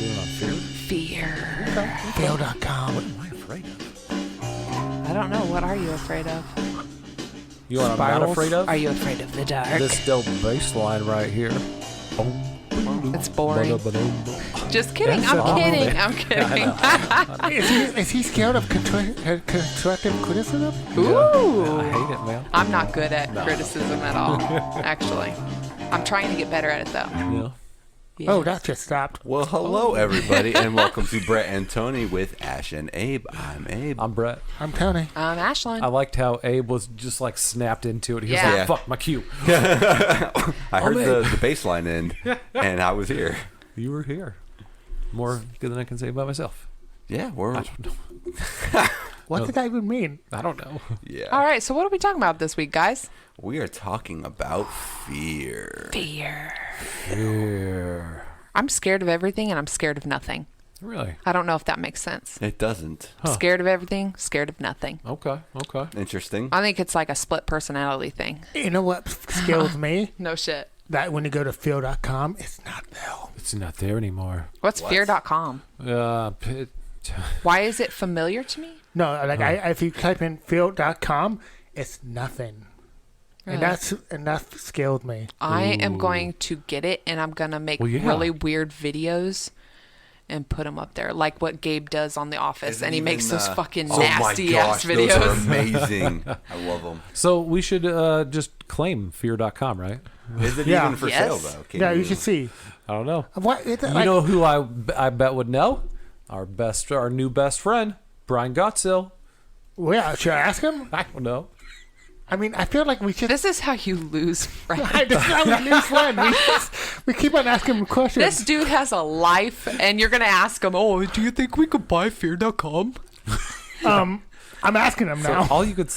doing on Fear? Fear. Fear.com. What am I afraid of? I don't know. What are you afraid of? You know what I'm not afraid of? Are you afraid of the dark? This dope bass line right here. It's boring. Ba-da-ba-dum. Just kidding. That's I'm kidding. awful. I'm kidding. Is he scared of constructive criticism? Ooh. I hate it, man. I'm not good at criticism at all, actually. I'm trying to get better at it, though. Yeah. Yeah. Oh, that just stopped. Well, hello, everybody, and welcome to Brett and Tony with Ash and Abe. I'm Abe. I'm Brett. I'm Tony. I'm Ashlyn. I liked how Abe was just like snapped into it. He was Yeah. like, fuck my cue. I heard man. the bass line end, and I was here. You were here. More good than I can say about myself. Yeah, we're... I don't know. What did that even mean? I don't know. Yeah. All right, so what are we talking about this week, guys? We are talking about fear. Fear. Fear. I'm scared of everything, and I'm scared of nothing. Really? I don't know if that makes sense. It doesn't. Huh. Scared of everything, scared of nothing. Okay. Interesting. I think it's like a split personality thing. You know what scares me? No shit. That when you go to Fear.com, it's not there. It's not there anymore. What's fear.com? Why is it familiar to me? No, like if you type in Fear.com, it's nothing. Really? And that scared me. I am going to get it, and I'm going to make Well, yeah. really weird videos and put them up there, like what Gabe does on The Office, Isn't and he even, makes those fucking oh my nasty-ass gosh, those are videos. amazing. I love them. So we should just claim fear.com, right? Is it Yeah. even for Yes. sale, though? Can Yeah, you should see. I don't know. What? Is it You like, know who I bet would know? Our new best friend, Brian Gottsill. Well, should I ask him? I don't know. I mean, I feel like we should. This is how you lose friends. This is how we lose friends. We keep on asking him questions. This dude has a life, and you're going to ask him, oh, do you think we could buy fear.com? I'm asking him So now. all you have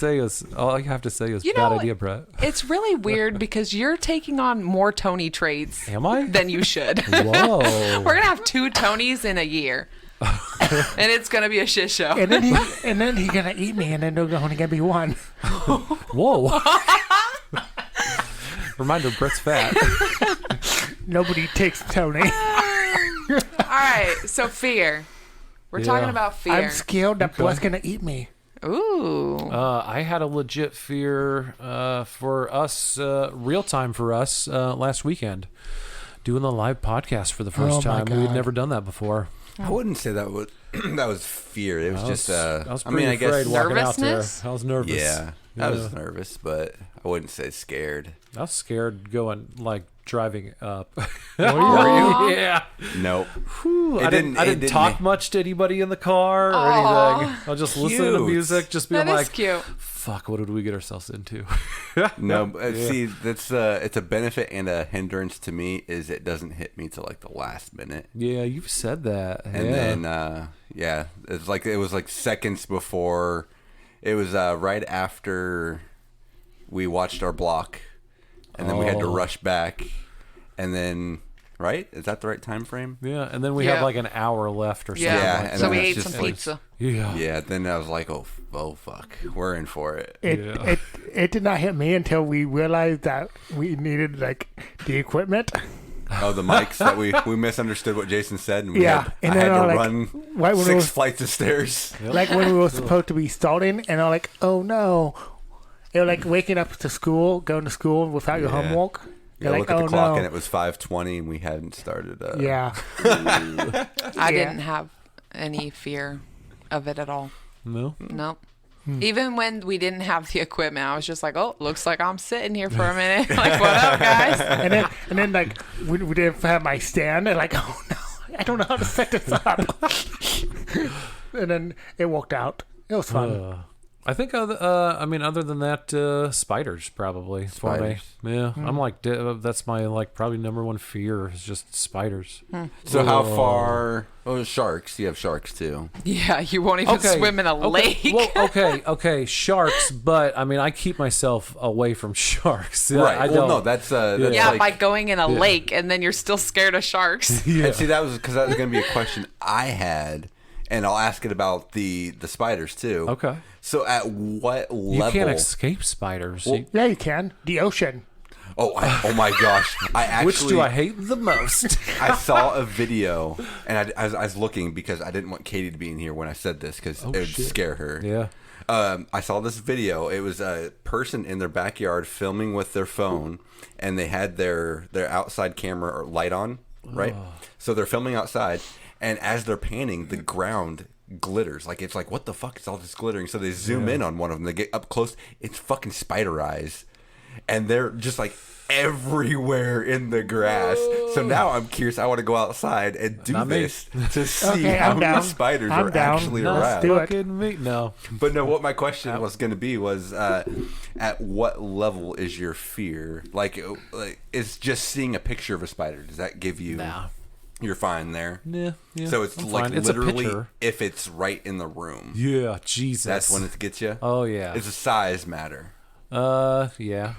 to say is You bad know, idea, Brett. It's really weird because you're taking on more Tony traits Am I? than you should. Whoa. We're going to have 2 Tonys in a year. And it's going to be a shit show. And then he's gonna eat me, and then there's only gonna be one. Whoa. Reminder, Brett's fat. Nobody takes Tony. All right, so fear. We're talking about fear. I'm scared that boy's gonna eat me. Ooh. I had a legit fear for us, real time for us, last weekend. Doing the live podcast for the first Oh, my time. We had God. never done that before. I wouldn't say that was that was fear. It was just. I was I pretty mean, I afraid guess. walking out there. Nervousness? I was nervous. Yeah, I was nervous, but I wouldn't say scared. I was scared going, like, driving up. Aw. Yeah. Nope. Whew, I didn't talk much to anybody in the car or Aw. anything. I was just listening to Cute. music, just being That is like, cute. fuck, what did we get ourselves into? No, see, that's it's a benefit and a hindrance to me. Is it doesn't hit me till like the last minute, Yeah, you've said that. and then it was like seconds before. It was right after we watched our block, and then we had to rush back, and then right, is that the right time frame? Yeah, and then we Yeah. have like an hour left or something. Yeah. like and So then we it's ate just some like- pizza. Yeah. Yeah, then I was like, oh fuck, we're in for it. It did not hit me until we realized that we needed like the equipment. Oh, the mics that we misunderstood what Jason said, and Yeah, and I then had to like, run right when we 6 were, flights of stairs. like when we were supposed to be starting, and I'm like, oh no. You're like waking up to school, going to school without your Yeah. homework. Yeah, You're look like, at the oh clock, no. and it was 5:20, and we hadn't started. Yeah. I didn't have any fear of it at all. No? Nope. Even when we didn't have the equipment, I was just like, oh, looks like I'm sitting here for a minute. Like, what up, guys? And then like we didn't have my stand, and like, oh no, I don't know how to set this up. And then it worked out. It was fun. I think, other than that, spiders probably for me. Spiders. Yeah, I'm like, that's my like probably number one fear is just spiders. So how far? Oh, sharks. You have sharks too. Yeah, you won't even swim in a lake. Well, okay, sharks. But I mean, I keep myself away from sharks. Right. I Well, don't. no, that's yeah, like, by going in a lake, and then you're still scared of sharks. Yeah. And see, that was because that was going to be a question I had, and I'll ask it about the spiders too. Okay. So at what level? You can't escape spiders. Well, Yeah, you can. The ocean. Oh my gosh! I actually, Which do I hate the most? I saw a video, and I was looking because I didn't want Katie to be in here when I said this because it would scare her. Yeah. I saw this video. It was a person in their backyard filming with their phone, and they had their outside camera or light on, right? So they're filming outside, and as they're panning, the ground glitters. Like, it's like, what the fuck is all this glittering? So they zoom in on one of them. They get up close. It's fucking spider eyes, and they're just like everywhere in the grass. So now I'm curious. I want to go outside and do this to see how many spiders are actually around. Fucking me. No. But no, what my question was going to be was, at what level is your fear? Like, is just seeing a picture of a spider, does that give you... Nah. You're fine there? Yeah. So it's I'm like fine. It's a literally picture. if it's right in the room. Yeah, Jesus. That's when it gets you? Oh, yeah. It's a size matter. Yeah.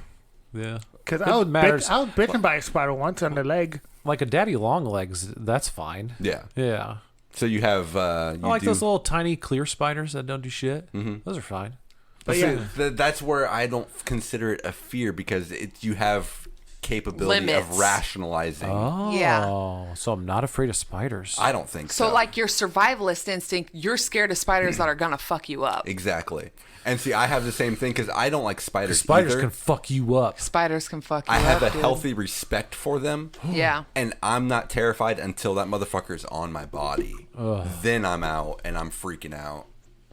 Yeah. Because It I was matters. bitten by a spider once on the leg. Like a daddy long legs, that's fine. Yeah. Yeah. So you have... I like those little tiny clear spiders that don't do shit. Mm-hmm. Those are fine. But see, that's where I don't consider it a fear because you have capability Limits. of rationalizing. Oh. Yeah. So I'm not afraid of spiders. I don't think so. So, like your survivalist instinct, you're scared of spiders that are gonna fuck you up. Exactly. And see, I have the same thing because I don't like spiders Spiders either. can fuck you up. Spiders can fuck you I up. have a dude. healthy respect for them. Yeah. And I'm not terrified until that motherfucker is on my body. Then I'm out and I'm freaking out.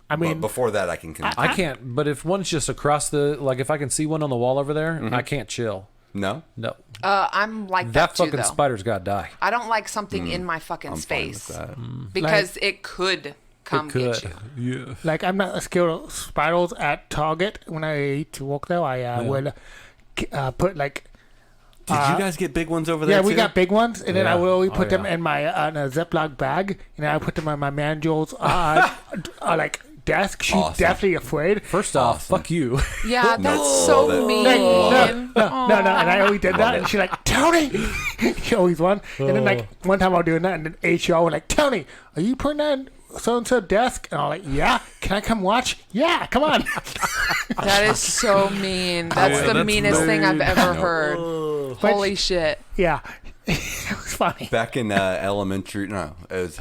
I mean, But before that, I can... I can't, but if one's just across the, like if I can see one on the wall over there, I can't chill. No? No. I'm like That that too, fucking though. spider's got to die. I don't like something in my fucking I'm fine with face that. because it could come get you. Yeah. like I'm not scared of spiders at Target. When I used to walk there, I would put like... Did you guys get big ones over there Yeah, too? we got big ones, and then I Yeah. would always Oh, put them yeah. in my in a Ziploc bag, and then I put them on my manager's like desk. She's Awesome. definitely afraid. First off, fuck you. Yeah, that's Love so it. mean. No, and I always did that, and she's like, Tony! She always won. And then, like, one time I was doing that, and then HR was like, Tony, are you putting that in so-and-so desk? And I was like, yeah. Can I come watch? Yeah, come on. That is so mean. That's the that's meanest thing I've mean. ever heard. Holy shit. Yeah. It was funny. Back in elementary, no, it was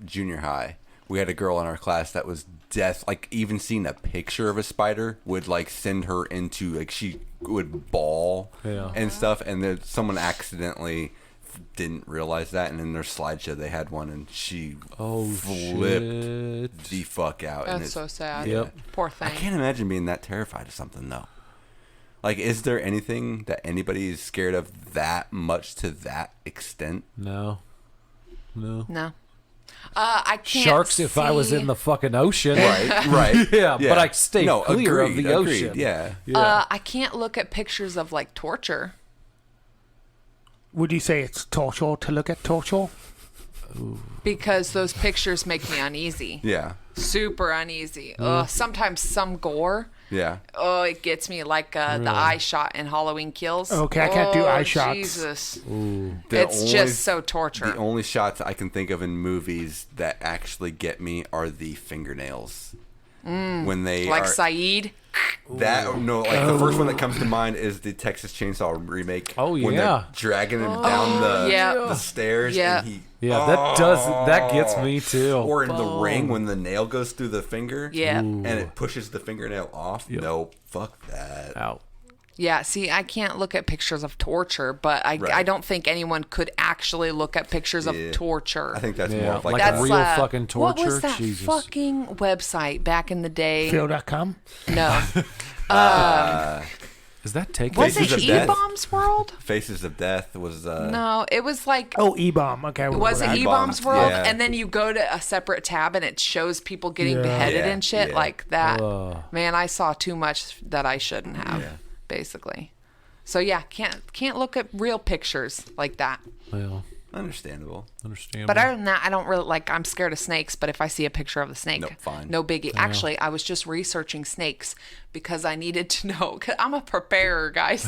junior high. We had a girl in our class that was death. Like, even seeing a picture of a spider would like send her into like she would bawl and stuff. And then someone accidentally didn't realize that, and in their slideshow they had one, and she flipped the fuck out. And That's so sad. Yep. Poor I thing. can't imagine being that terrified of something though. Like, is there anything that anybody is scared of that much to that extent? No. No. I can't Sharks if I was see- in the fucking ocean. Right. Yeah, but I stay clear of agreed, the agreed, ocean. Yeah. I can't look at pictures of like torture. Would you say it's torture to look at torture? Because those pictures make me uneasy. Yeah. Super uneasy. Sometimes some gore. Yeah. Oh, it gets me like the eye shot in Halloween Kills. Okay, I can't do eye shots. Jesus. The It's only- just so torture. The only shots I can think of in movies that actually get me are the fingernails. When they like are Saeed. that no, like the first one that comes to mind is the Texas Chainsaw remake. Oh, when yeah. they're dragging him down yeah. the stairs. Yeah. And he, Yeah, that gets me too. or in the ring when the nail goes through the finger. Yeah. And it pushes the fingernail off. Yep. Nope. Fuck that. Out. Yeah, see, I can't look at pictures of torture, but I Right. don't think anyone could actually look at pictures of Yeah. torture. I think that's more Yeah, of like, like a, a real fucking torture. What was that Jesus. fucking website back in the day? Phil.com? No. Is that taken? Was Faces it of Death? E-Bombs World? Faces of Death was No, it was like... Oh, E-Bomb. Okay. Was it E-Bombs, E-Bombs World? yeah. And then you go to a separate tab and it shows people getting Yeah. beheaded Yeah, and shit yeah. like that. Ugh. Man, I saw too much that I shouldn't have, basically. So yeah, can't look at real pictures like that. Well, Understandable. But other than that, I don't really like. I'm scared of snakes. But if I see a picture of the snake, Nope, fine. no biggie. Actually, I was just researching snakes because I needed to know. Cause I'm a preparer, guys.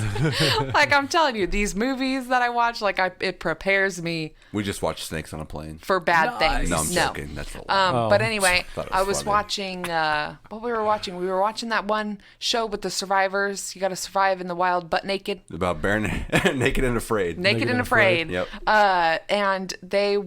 Like I'm telling you, these movies that I watch, like it prepares me We just watched Snakes on a Plane. for bad things. No, I'm joking. That's a lie. But anyway, Thought it I was was funny. watching what we were watching. We were watching that one show with the survivors. You got to survive in the wild, butt naked. About Naked and Afraid. Naked and Afraid. Yep. And they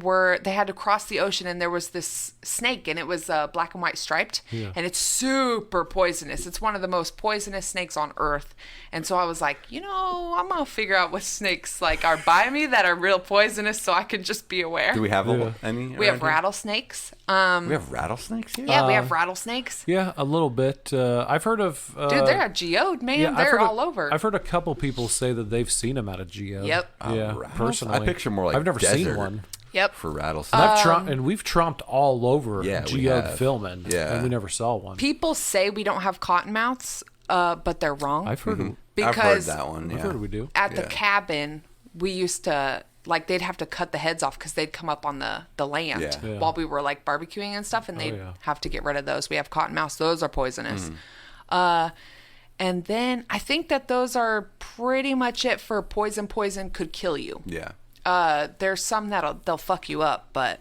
had to cross the ocean, and there was this snake, and it was black and white striped, and it's super poisonous. It's one of the most poisonous snakes on earth. And so I was like, I'm gonna figure out what snakes like are by me that are real poisonous, so I can just be aware. Do we have any? We have around here? rattlesnakes. We have rattlesnakes here? Yeah, we have rattlesnakes. Yeah, a little bit. I've heard of. Dude, they're a geode, man. Yeah, I've they're heard all of- over. I've heard a couple people say that they've seen them at a geo. Yep. Yeah, Rattles? personally. I picture more like I've never seen desert. one. Yep. For rattlesnakes. And we've tromped all over Yeah, we geode have. filming, Yeah. and we never saw one. People say we don't have cottonmouths, but they're wrong. I've heard. I've heard because that one. I've Yeah. heard we do. at the Yeah. cabin, we used to they'd have to cut the heads off because they'd come up on the land Yeah. Yeah. while we were like barbecuing and stuff, and they'd yeah. have to get rid of those. We have cottonmouths; those are poisonous. And then I think that those are pretty much it for poison. Poison could kill you. Yeah. There's some they'll fuck you up, but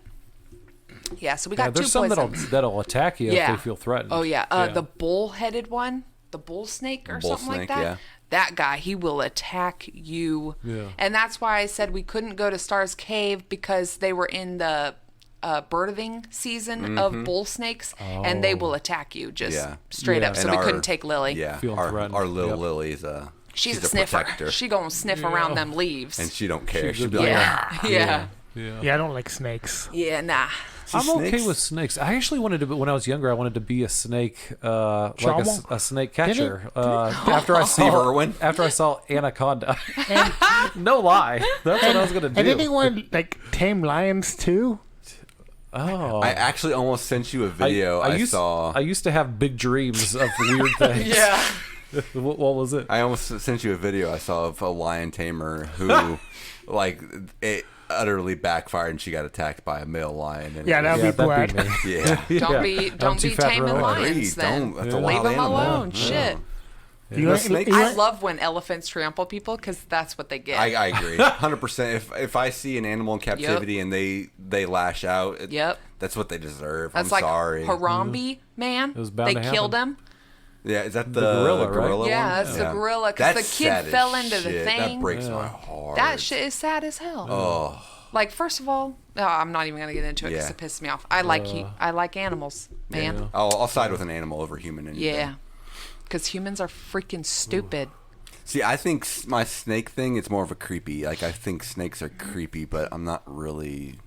yeah. So we Yeah, got there's two some poisons. that'll attack you Yeah. if they feel threatened. Oh yeah, the bull-headed one, the bull snake or Bull something like snake, that. yeah. That guy, he will attack you. Yeah. And that's why I said we couldn't go to Star's Cave because they were in the birthing season of bull snakes, and they will attack you just Yeah. straight Yeah. up. So And we couldn't take Lily. Yeah. Feeling Our threatened. little Yep. Lily's She's a a sniffer. protector. She gonna sniff around them leaves. And she don't care. She's She'll a- be like, yeah. Yeah. Yeah. Yeah, I don't like snakes. Yeah, nah. "See, I'm okay snakes?" with snakes. I actually wanted to be, when I was younger, I wanted to be a snake, like Trauma? a snake catcher. After I saw Steve Irwin? After I saw Anaconda. No lie. That's what I was gonna do. And anyone like tame lions too? Oh. I actually almost sent you a video I saw. I used to have big dreams of weird things. Yeah. What was it? I almost sent you a video I saw of a lion tamer who, like, it utterly backfired and she got attacked by a male lion. And Yeah, that'd Yeah, be that'd Brad. be me. yeah. Don't too be fat taming for a lion. lions Please, then. don't. That's a Leave wild them animal. alone. Yeah. Shit. You The ain't- snake- you I ain't- love when elephants trample people because that's what they get. I agree, 100%. If I see an animal in captivity and they lash out, Yep. that's what they deserve. That's I'm like sorry. Harambe, man. It was bound They to killed happen. him. Yeah, is that The gorilla, right? one? Yeah, that's the gorilla, 'cause the That's kid sad as fell into the shit. thing. That breaks my heart. That shit is sad as hell. Oh, Like, first of all, I'm not even gonna get into it because Yeah. it pisses me off. I like animals, man. Yeah. I'll side with an animal over human. Anything. Yeah, because humans are freaking stupid. See, I think my snake thing is more of a creepy. Like, I think snakes are creepy, but I'm not really.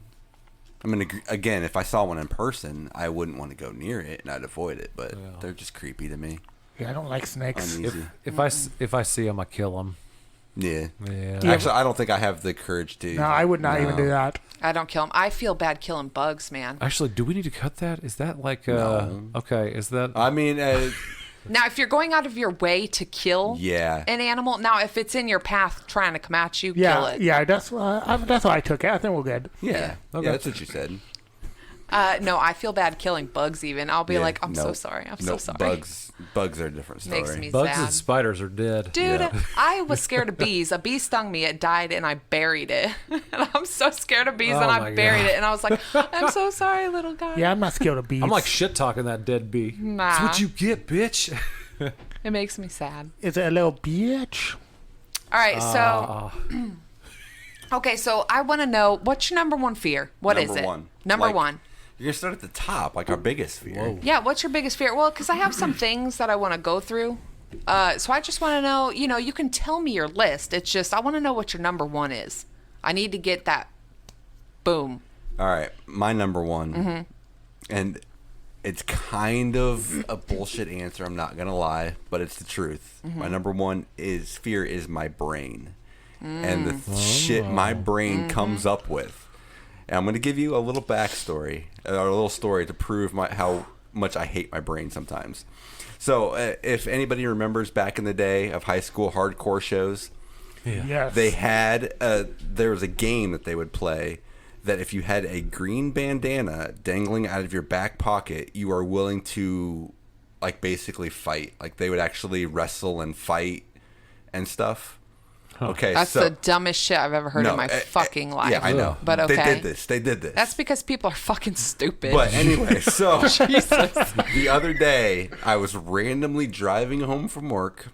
I mean, again, if I saw one in person, I wouldn't want to go near it and I'd avoid it. But they're just creepy to me. Yeah, I don't like snakes. Uneasy. If I see him, I kill him. Yeah. Yeah. Actually, I don't think I have the courage to. No, I would not even do that. I don't kill them. I feel bad killing bugs, man. Actually, do we need to cut that? Is that like No. okay? Is that I mean, Now, if you're going out of your way to kill yeah. an animal, now if it's in your path trying to come at you, kill Yeah, it. yeah, that's why I took it. I think we're good. Yeah. Okay. Yeah, that's what you said. No, I feel bad killing bugs. Even I'll be Yeah, like, I'm so nope. sorry. I'm so Nope, sorry. Bugs are a different story. Makes me bugs sad. and spiders are dead? Dude, Yeah. I was scared of bees. A bee stung me. It died, and I buried it. And I'm so scared of bees, Oh and my I buried God. it. And I was like, I'm so sorry, little guy. Yeah, I'm not scared of bees. I'm like shit talking that dead bee. Nah. That's what you get, bitch. It makes me sad. Is it a little bitch? All right, so okay, so I want to know, what's your number one fear? What is Number it? one. Number Like- one. You're gonna start at the top, like our biggest fear. Whoa. Yeah, what's your biggest fear? Well, because I have some things that I want to go through. So I just want to know, you can tell me your list. It's just, I want to know what your number one is. I need to get that. Boom. All right, my number one, Mm-hmm. and it's kind of a bullshit answer. I'm not gonna lie, but it's the truth. Mm-hmm. My number one fear is my brain, and the shit my brain Mm-hmm. comes up with. And I'm gonna give you a little backstory, or a little story to prove how much I hate my brain sometimes. So, if anybody remembers back in the day of high school hardcore shows, Yes. They had there was a game that they would play that if you had a green bandana dangling out of your back pocket, you are willing to like basically fight. Like they would actually wrestle and fight and stuff. Okay, That's so the dumbest shit I've ever heard in my fucking life. yeah, I know. But okay. They did this. That's because people are fucking stupid. But anyway, so Jesus. the other day I was randomly driving home from work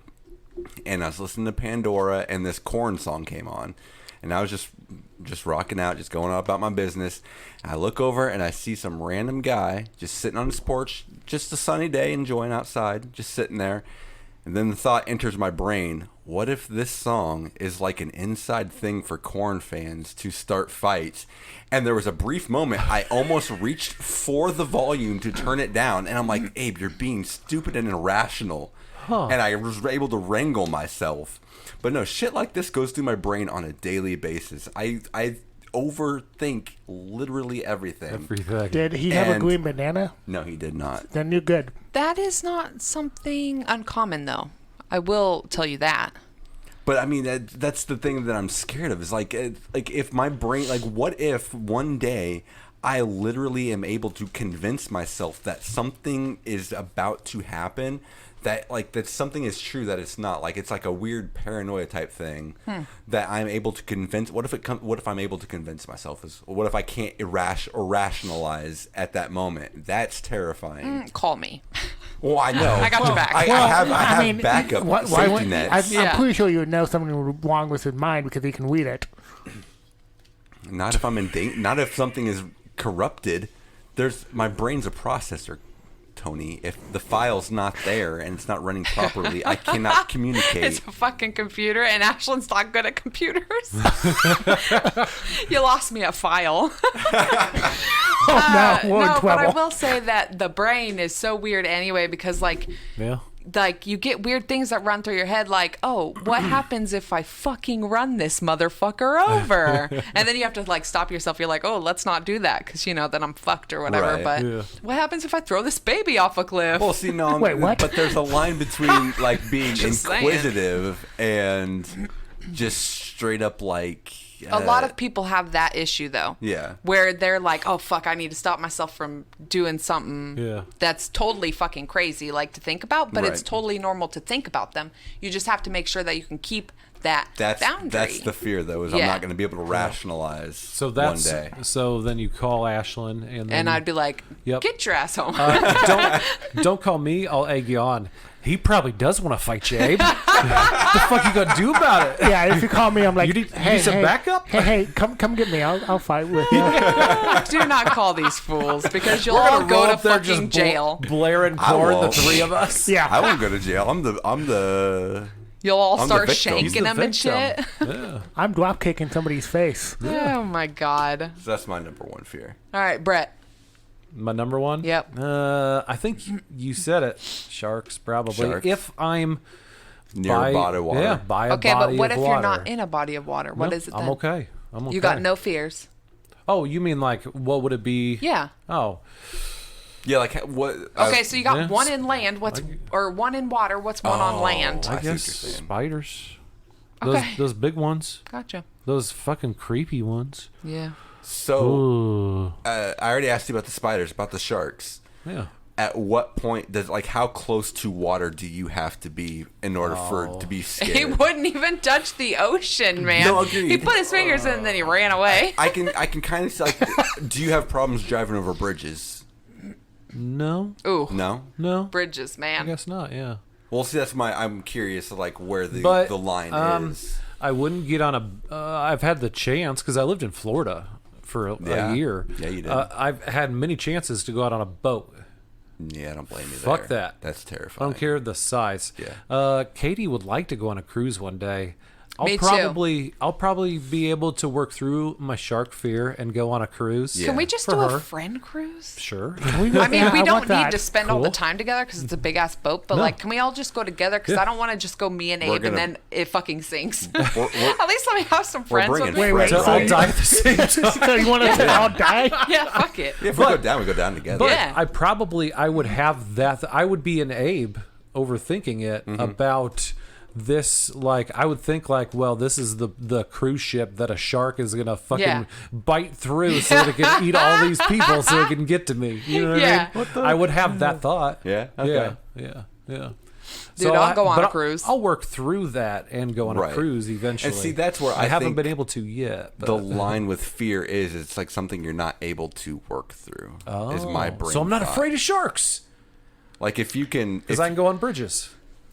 and I was listening to Pandora and this Korn song came on and I was just rocking out, just going on about my business. And I look over and I see some random guy just sitting on his porch, just a sunny day, enjoying outside, just sitting there. And then the thought enters my brain, what if this song is like an inside thing for Korn fans to start fights? And there was a brief moment I almost reached for the volume to turn it down. And I'm like, Abe, you're being stupid and irrational. And I was able to wrangle myself. But no, shit like this goes through my brain on a daily basis. I overthink literally everything. Did he have a green banana? No, he did not. Then you're good. That is not something uncommon, though. I will tell you that. But I mean, that's the thing that I'm scared of. Is like if my brain, like, what if one day I literally am able to convince myself that something is about to happen, that something is true that it's not. Like it's like a weird paranoia type thing that I'm able to convince. What if I'm able to convince myself? What if I can't rationalize at that moment? That's terrifying. Call me. Well, I know. I got your back. I have backup safety nets. I'm pretty sure you would know something wrong with his mind because he can read it. Not if I'm in danger. Not if something is corrupted. My brain's a processor, Tony. If the file's not there and it's not running properly, I cannot communicate. It's a fucking computer, and Ashlyn's not good at computers. You lost me at file. No, but I will say that the brain is so weird anyway because, like you get weird things that run through your head like, oh, what happens if I fucking run this motherfucker over? And then you have to like stop yourself. You're like, oh, let's not do that because then I'm fucked or whatever. Right. But what happens if I throw this baby off a cliff? Well, see, no, Wait, what? But there's a line between like being Just inquisitive and just straight up like. A lot of people have that issue though. Yeah. Where they're like, oh fuck, I need to stop myself from doing something that's totally fucking crazy like to think about, but it's totally normal to think about them. You just have to make sure that you can keep that boundary. That's the fear though, is I'm not going to be able to rationalize one day. So then you call Ashlyn and I'd be like, get your ass home. Don't call me, I'll egg you on. He probably does want to fight you, Abe. What the fuck you gonna do about it? Yeah, if you call me, I'm like, you need some backup? Hey, come get me. I'll fight with you. Do not call these fools because you'll all go to fucking jail. Blaring porn, the three of us. Yeah, I won't go to jail. I'm the. You'll all I'm start the victim. shanking them and shit. Yeah. I'm drop kicking somebody's face. Oh my god. So that's my number one fear. All right, Brett. My number one? Yep. I think you said it. Sharks, probably. Sharks. If I'm Near a body of water. Yeah, by a Okay, body but what of if water. you're not in a body of water? What is it then? I'm okay. You got no fears. Oh, you mean like what would it be? Yeah. Oh. Yeah, like what? Okay, so you got one in land. Or one in water? What's one on land? I see what guess you're saying. spiders. Okay. Those big ones. Gotcha. Those fucking creepy ones. Yeah. So Ooh. I already asked you about the spiders, about the sharks. Yeah. At what point does how close to water do you have to be in order for it to be scared? He wouldn't even touch the ocean, man. No, agreed. He put his fingers in and then he ran away. I can kind of see, do you have problems driving over bridges? No. Ooh. No. Bridges, I man. guess not. Yeah. Well, see, I'm curious where the line is. I wouldn't get on a. I've had the chance because I lived in Florida for a year. Yeah, you did. I've had many chances to go out on a boat. Yeah, I don't blame you. Fuck there. that. That's I terrifying. don't care the size. Yeah. Katie would like to go on a cruise one day. Me too. I'll probably be able to work through my shark fear and go on a cruise. Yeah. Can we just For do her. a friend cruise? Sure. I mean, we I don't want need that. to spend all the Cool. time together because it's a big ass boat. But No. can we all just go together? Because Yeah. I don't want to just go me and We're Abe gonna- and then it fucking sinks. We're- At least let me have some friends with bringing me. Wait, So so I'll you- die at the same time. So you want us to all die? Yeah, fuck it. If we go down, we go down together. But Yeah. I would have that. I would be an Abe overthinking it Mm-hmm. about this, like, I would think, like, well, this is the cruise ship that a shark is gonna fucking bite through so that it can eat all these people so it can get to me. You know what I mean? I would have that thought. Yeah. Okay. Yeah. Dude, I'll go on a cruise. I'll work through that and go on a cruise eventually. And see, that's where I haven't think been able to yet. But. The line with fear is it's like something you're not able to work through. Is my brain. So I'm not thought. afraid of sharks. Like if you can, because I can go on bridges.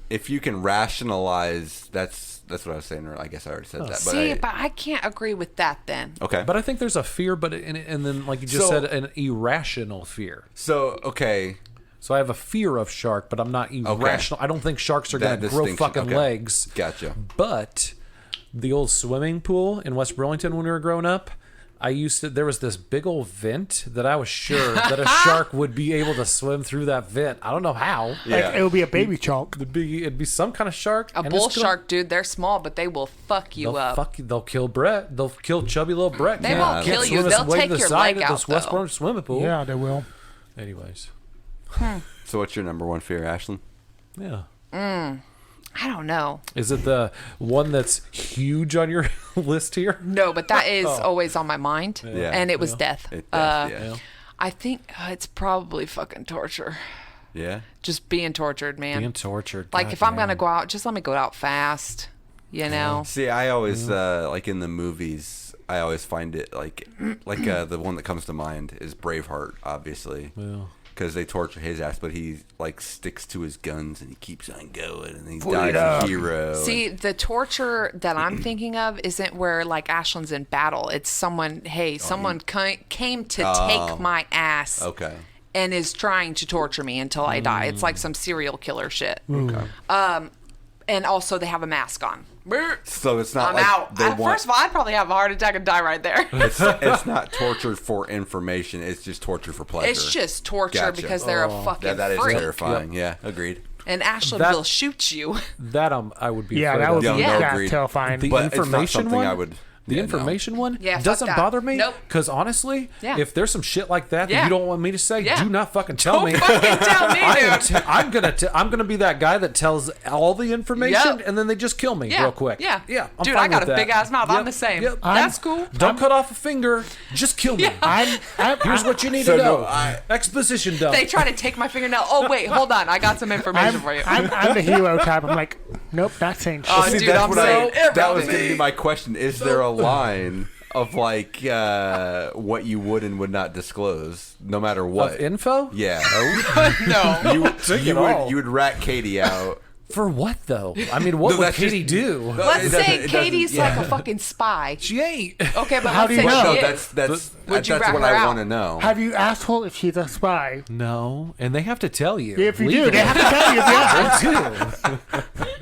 If you can rationalize, that's what I was saying. Or I guess I already said that. But I can't agree with that then. Okay. But I think there's a fear, and then like you just said, an irrational fear. So okay. So I have a fear of shark, but I'm not irrational. I don't think sharks are going to grow fucking legs. Gotcha. But the old swimming pool in West Burlington when we were growing up, there was this big old vent that I was sure that a shark would be able to swim through that vent. I don't know how. Yeah. Like, it would be a baby shark. It'd be some kind of shark. A bull shark, dude. They're small, but they will fuck you up. They'll kill Brett. They'll kill chubby little Brett. They won't kill you. They'll take your leg out, West Burlington swimming pool. Yeah, they will. Anyways. So what's your number one fear, Ashlyn? Yeah. I don't know. Is it the one that's huge on your list here? No, but that is always on my mind. Yeah. And it was death. Yeah. I think it's probably fucking torture. Yeah. Just being tortured, man. Being tortured. Like if I'm going to go out, just let me go out fast, you know? See, I always, like in the movies, I always find it like the one that comes to mind is Braveheart, obviously. Yeah. Because they torture his ass, but he like sticks to his guns and he keeps on going and he dies a hero. See, the torture that I'm thinking of isn't where like Ashlyn's in battle. It's someone came to take my ass. Okay. And is trying to torture me until I die. It's like some serial killer shit. Okay. And also they have a mask on. So it's not I'm like out. First of all, I'd probably have a heart attack and die right there. It's not torture for information. It's just torture for pleasure. It's just torture because they're a fucking that is freak. terrifying. Yep. Yeah, agreed. And Ashlyn will shoot you. That I would be. Yeah, afraid that would of. be terrifying. The but information it's not one. I would. The information one fuck doesn't that. bother me. Nope. Because honestly, if there's some shit like that Yeah. you don't want me to say, Yeah. do not fucking tell me. Don't fucking tell me, dude. I'm gonna be that guy that tells all the information and then they just kill me real quick. Yeah. I'm dude, fine I got with a that. big ass mouth. I'm the same. That's cool. Don't cut off a finger. Just kill me. Here's what you need to know. Exposition dump. They try to take my fingernail. Oh wait, hold on. I got some information for you. I'm the hero type. I'm like, nope, not saying shit. Oh, See, dude, that's I'm what saying that was everything. going to be my question. Is there a line of like what you would and would not disclose, no matter what? Of info? Yeah. No. You would rat Katie out. For what though? I mean, what would that's Katie just- do? Let's It say doesn't- Katie's yeah. like a fucking spy. She ain't. Okay, but How let's do you say know? she No, is. that's Would you that's rat what her I out? want to know. Have you asked her if she's a spy? No, and they have to tell you. If you do, legally. they have to tell you. If you ask. They do.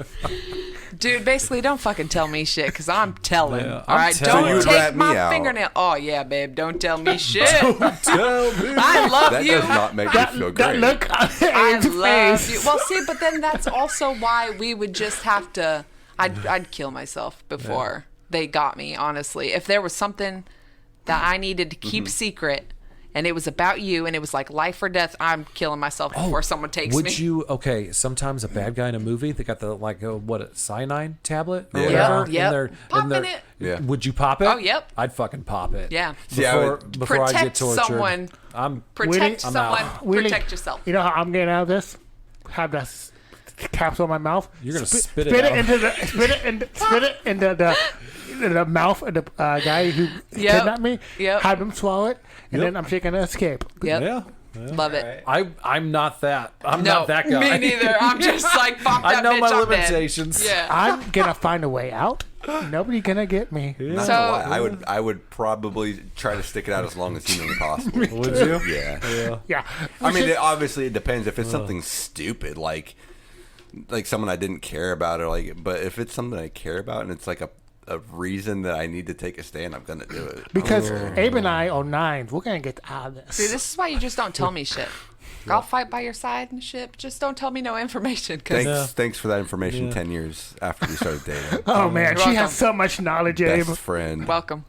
Dude, basically, don't fucking tell me shit, because I'm telling. Yeah, all right, telling. So you don't would rat take me my out. fingernail. Oh, yeah, babe, don't tell me shit. Tell me. I love That you. does not make me feel That great. look on I his love face. you. Well, see, but then that's also why we would just have to. I'd kill myself before they got me. Honestly, if there was something that I needed to keep secret, and it was about you, and it was like life or death, I'm killing myself before someone takes me. Would you? Okay, sometimes a bad guy in a movie, they got the cyanide tablet or Yeah. whatever. Yep. In their, Popping it. Yeah. Would you pop it? Oh, yep. I'd fucking pop it. Yeah. See, I Before, would- before I get Protect tortured. someone. I'm Protect I'm someone. out. Willie, Protect yourself. You know how I'm getting out of this? Have that capsule in my mouth. You're gonna spit it out. into the spit it into the mouth of the guy who kidnapped me. Yep. Have him swallow it, and Yep. then I'm taking an escape. Yep. Yeah. Love it. I'm not that. I'm No, not that guy. me neither. I'm just like, fuck that I know bitch, my I'm dead. limitations. Yeah. I'm gonna find a way out. Nobody gonna get me. Not So- gonna lie, I would probably try to stick it out as long as humanly possible. Would you? Yeah. Yeah. I mean, obviously it depends. If it's something stupid like someone I didn't care about, or but if it's something I care about and it's like a reason that I need to take a stand, I'm gonna do it. Because Abe and I are nines. We're gonna get out of this. See, this is why you just don't tell me shit. I'll fight by your side and shit. Just don't tell me no information. Cause Thanks for that information 10 years after we started dating. Oh, man. She welcome. has so much knowledge, Abe. Best friend. Welcome.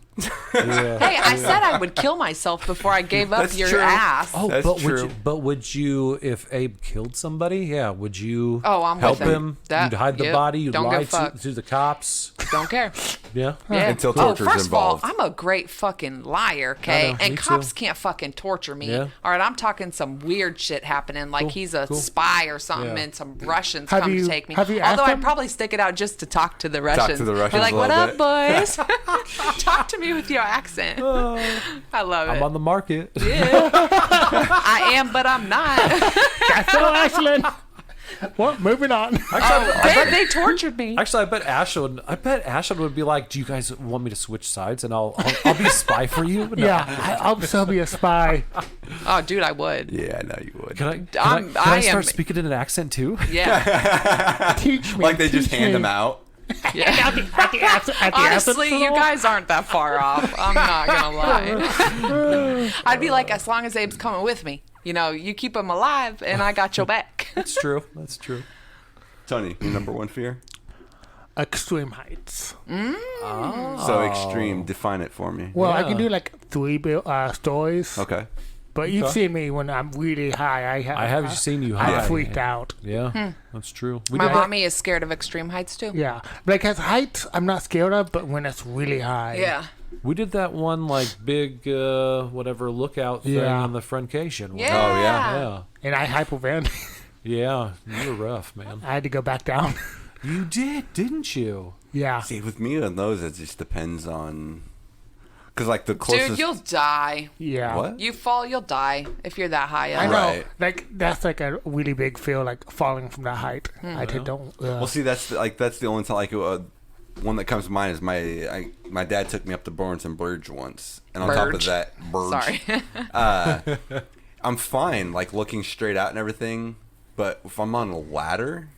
Hey, I said I would kill myself before I gave up That's your true. ass. Oh, That's true. would you, if Abe killed somebody, would you I'm help with him? That- You'd hide the yep. body, you'd Don't lie give a fuck. to the cops. Don't care. Yeah. Yeah. Until torture's first involved. of all, I'm a great fucking liar, okay? I know, And me cops too. can't fucking torture me. Yeah. All right, I'm talking some weird shit happening, like he's a spy or something, Yeah. and some Russians Have come you- to take me. have you asked Although I'd him? probably stick it out just to talk to the Russians. to the Russians Be like, a what little up, bit." boys? Talk to me with your accent. I love it. I'm on the market. I am, but I'm not. That's all, Ashland. Well, moving on. They tortured me. Actually, I bet Ashland would be like, "Do you guys want me to switch sides and I'll be a spy for you?" No. Yeah, I'll still be a spy. Oh, dude, I would. Yeah, I know you would. Can I'm- I I start am- speaking in an accent too? Yeah. Teach me. Like they just teach hand me. them out. Yeah. At the acid Honestly, you pool? guys aren't that far off. I'm not gonna lie. I'd be like, as long as Abe's coming with me, you keep him alive, and I got your back. That's true. That's true. Tony, your number one fear? Extreme heights. So extreme. Define it for me. Well, I Yeah. can do like 3 stories. Okay. But you've seen me when I'm really high. I have seen you high. I freaked out. Yeah, that's true. We My did- mommy is scared of extreme heights too. Yeah. Like at heights, I'm not scared of, but when it's really high. Yeah. We did that one like big whatever lookout thing Yeah. on the Frontcation. Yeah. Oh, yeah. Yeah. And I hypervented. Yeah. You were rough, man. I had to go back down. You did, didn't you? Yeah. See, with me on those, it just depends on. Because, like, the closest. Dude, you'll die. Yeah. What? You fall, you'll die if you're that high up. I know. Right. Like that's like a really big feel, like falling from that height. I just don't. Well, see, that's the only time, like, one that comes to mind is my dad took me up to Burns Burge once. And on top of Burge. that, Burge. Sorry. I'm fine, like, looking straight out and everything. But if I'm on a ladder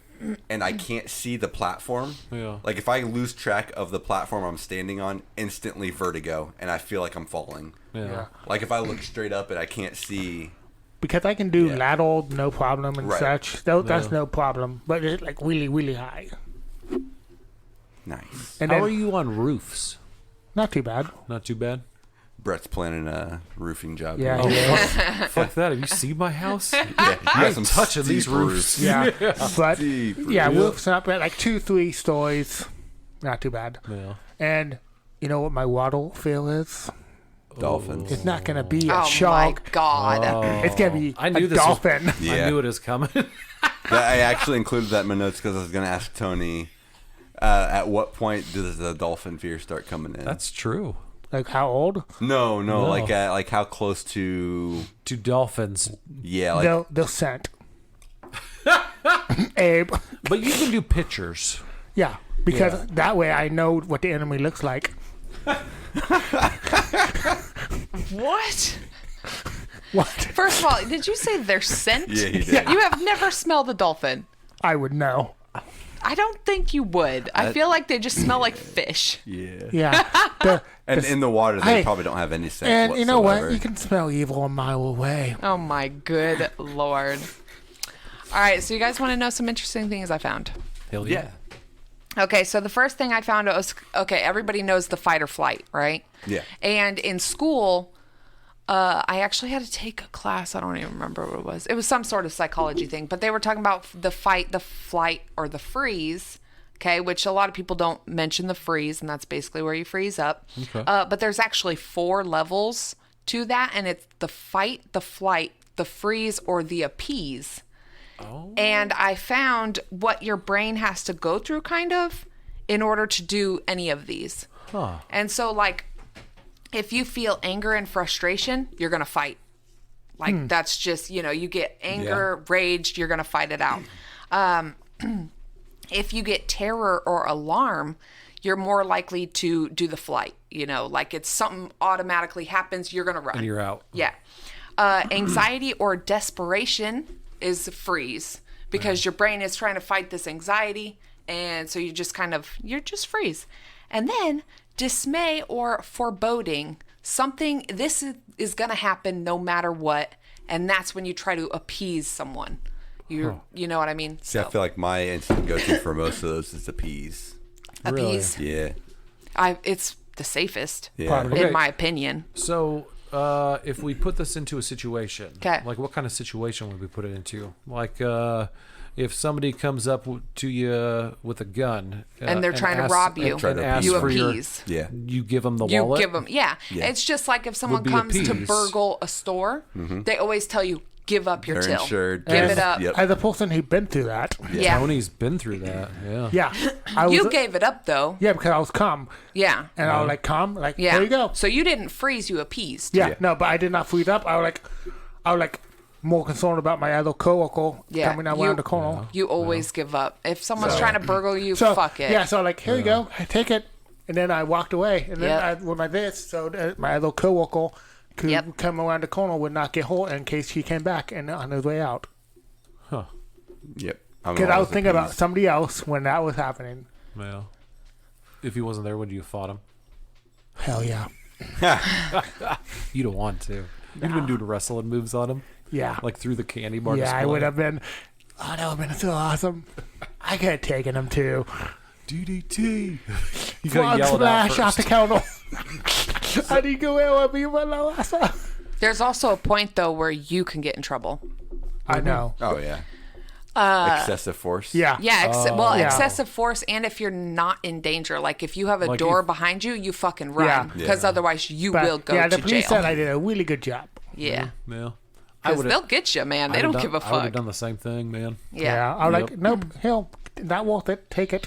and I can't see the platform, Yeah. like if I lose track of the platform I'm standing on, instantly vertigo, and I feel like I'm falling. Yeah. Like if I look straight up and I can't see. Because I can do Yeah. lateral, no problem, and Right. such. That's no problem. But it's like really, really high. Nice. And How then, are you on roofs? not too bad. Not too bad. Brett's planning a roofing job. Yeah. here. Yeah. Fuck that. Have you seen my house? Yeah, you got some touching these steep roofs. Yeah. But Deep yeah, roof. roofs up at like 2-3 stories. Not too bad. Yeah. And you know what my waddle feel is? Dolphins. It's not gonna be a Oh my shark. God. It's gonna be I knew a this was- dolphin. Yeah. I knew it was coming. I actually included that in my notes because I was going to ask Tony, at what point does the dolphin fear start coming in? That's true. Like how old? No, No. like how close to To dolphins. yeah, like They'll scent. Abe. But you can do pictures. Yeah, because that way I know what the enemy looks like. What? What? First of all, did you say they're scent? yeah, he did. You have never smelled a dolphin. I would know. I don't think you would. I feel like they just smell like fish. Yeah. Yeah. And in the water, they Hey, probably don't have any scent And you know what? whatsoever. You can smell evil a mile away. Oh my good Lord. All right, so you guys want to know some interesting things I found? Hell Yeah. Okay, so the first thing I found was, everybody knows the fight or flight, right? Yeah. And in school, I actually had to take a class. I don't even remember what it was. It was some sort of psychology thing, but they were talking about the fight, the flight, or the freeze. Okay, which a lot of people don't mention the freeze, and that's basically where you freeze up. Okay. But there's actually 4 levels to that, and it's the fight, the flight, the freeze, or the appease. Oh. And I found what your brain has to go through, kind of, in order to do any of these. Huh. And so, like, if you feel anger and frustration, you're going to fight. Like, that's just, you get anger, rage, you're going to fight it out. If you get terror or alarm, you're more likely to do the flight. Like it's something automatically happens, you're going to run. And you're out. Yeah. Anxiety or desperation is freeze because your brain is trying to fight this anxiety. And so you just you're just freeze. And then dismay or foreboding, this is going to happen no matter what. and that's when you try to appease someone. You know what I mean? See, I feel like my instant go-to for most of those is appease. Appease. Yeah. It's the safest, Yeah. in my opinion. So, if we put this into a situation, 'Kay. like what kind of situation would we put it into? Like, if somebody comes up to you with a gun And they're trying to rob you. and asks You for your- appease. Yeah. you give them the You wallet. give them, yeah. It's just like if someone Would be comes to appease. burgle a store, they always tell you, give up your They're till. insured. Give it up. Yep. As a person who's been through that. Yeah. Tony's been through that. Yeah. Yeah. I was, You gave it up, though. Yeah, because I was calm. Yeah. And I was like, calm. Like, Yeah. there you go. So you didn't freeze, you appeased. Yeah. No, but I did not freeze up. I was like more concerned about my other coworker coming around the corner. You always give up. If someone's trying to burgle you, So, fuck it. Yeah, so like, here you go. Take it. And then I walked away. And then Yep. I went like this. So my other coworker could Yep. come around the corner, would not get hurt in case he came back and on his way out. Huh. Yep. Because I was thinking about somebody else when that was happening. Well, if he wasn't there, would you have fought him? Hell yeah. You don't want to. You'd have been doing wrestling moves on him, Yeah. like through the candy bar. Yeah, I display. would have been. Oh, that would have been so awesome. I could have taken him too. DDT. You Frog gotta yell it out splash off the first. counter. I need to go out with me, my There's also a point, though, where you can get in trouble. I know. Oh, yeah. Excessive force. Yeah. Yeah, Yeah. excessive force, and if you're not in danger, like if you have a Like door if- behind you, you fucking run, Yeah. because Yeah. otherwise you But, will go yeah, to the police jail. said I did a really good job. Yeah, Yeah. because they'll get you, man. They don't give a I would fuck. have done the same thing, man. Yeah. I was Yep. like, nope, hell, not worth it. Take it.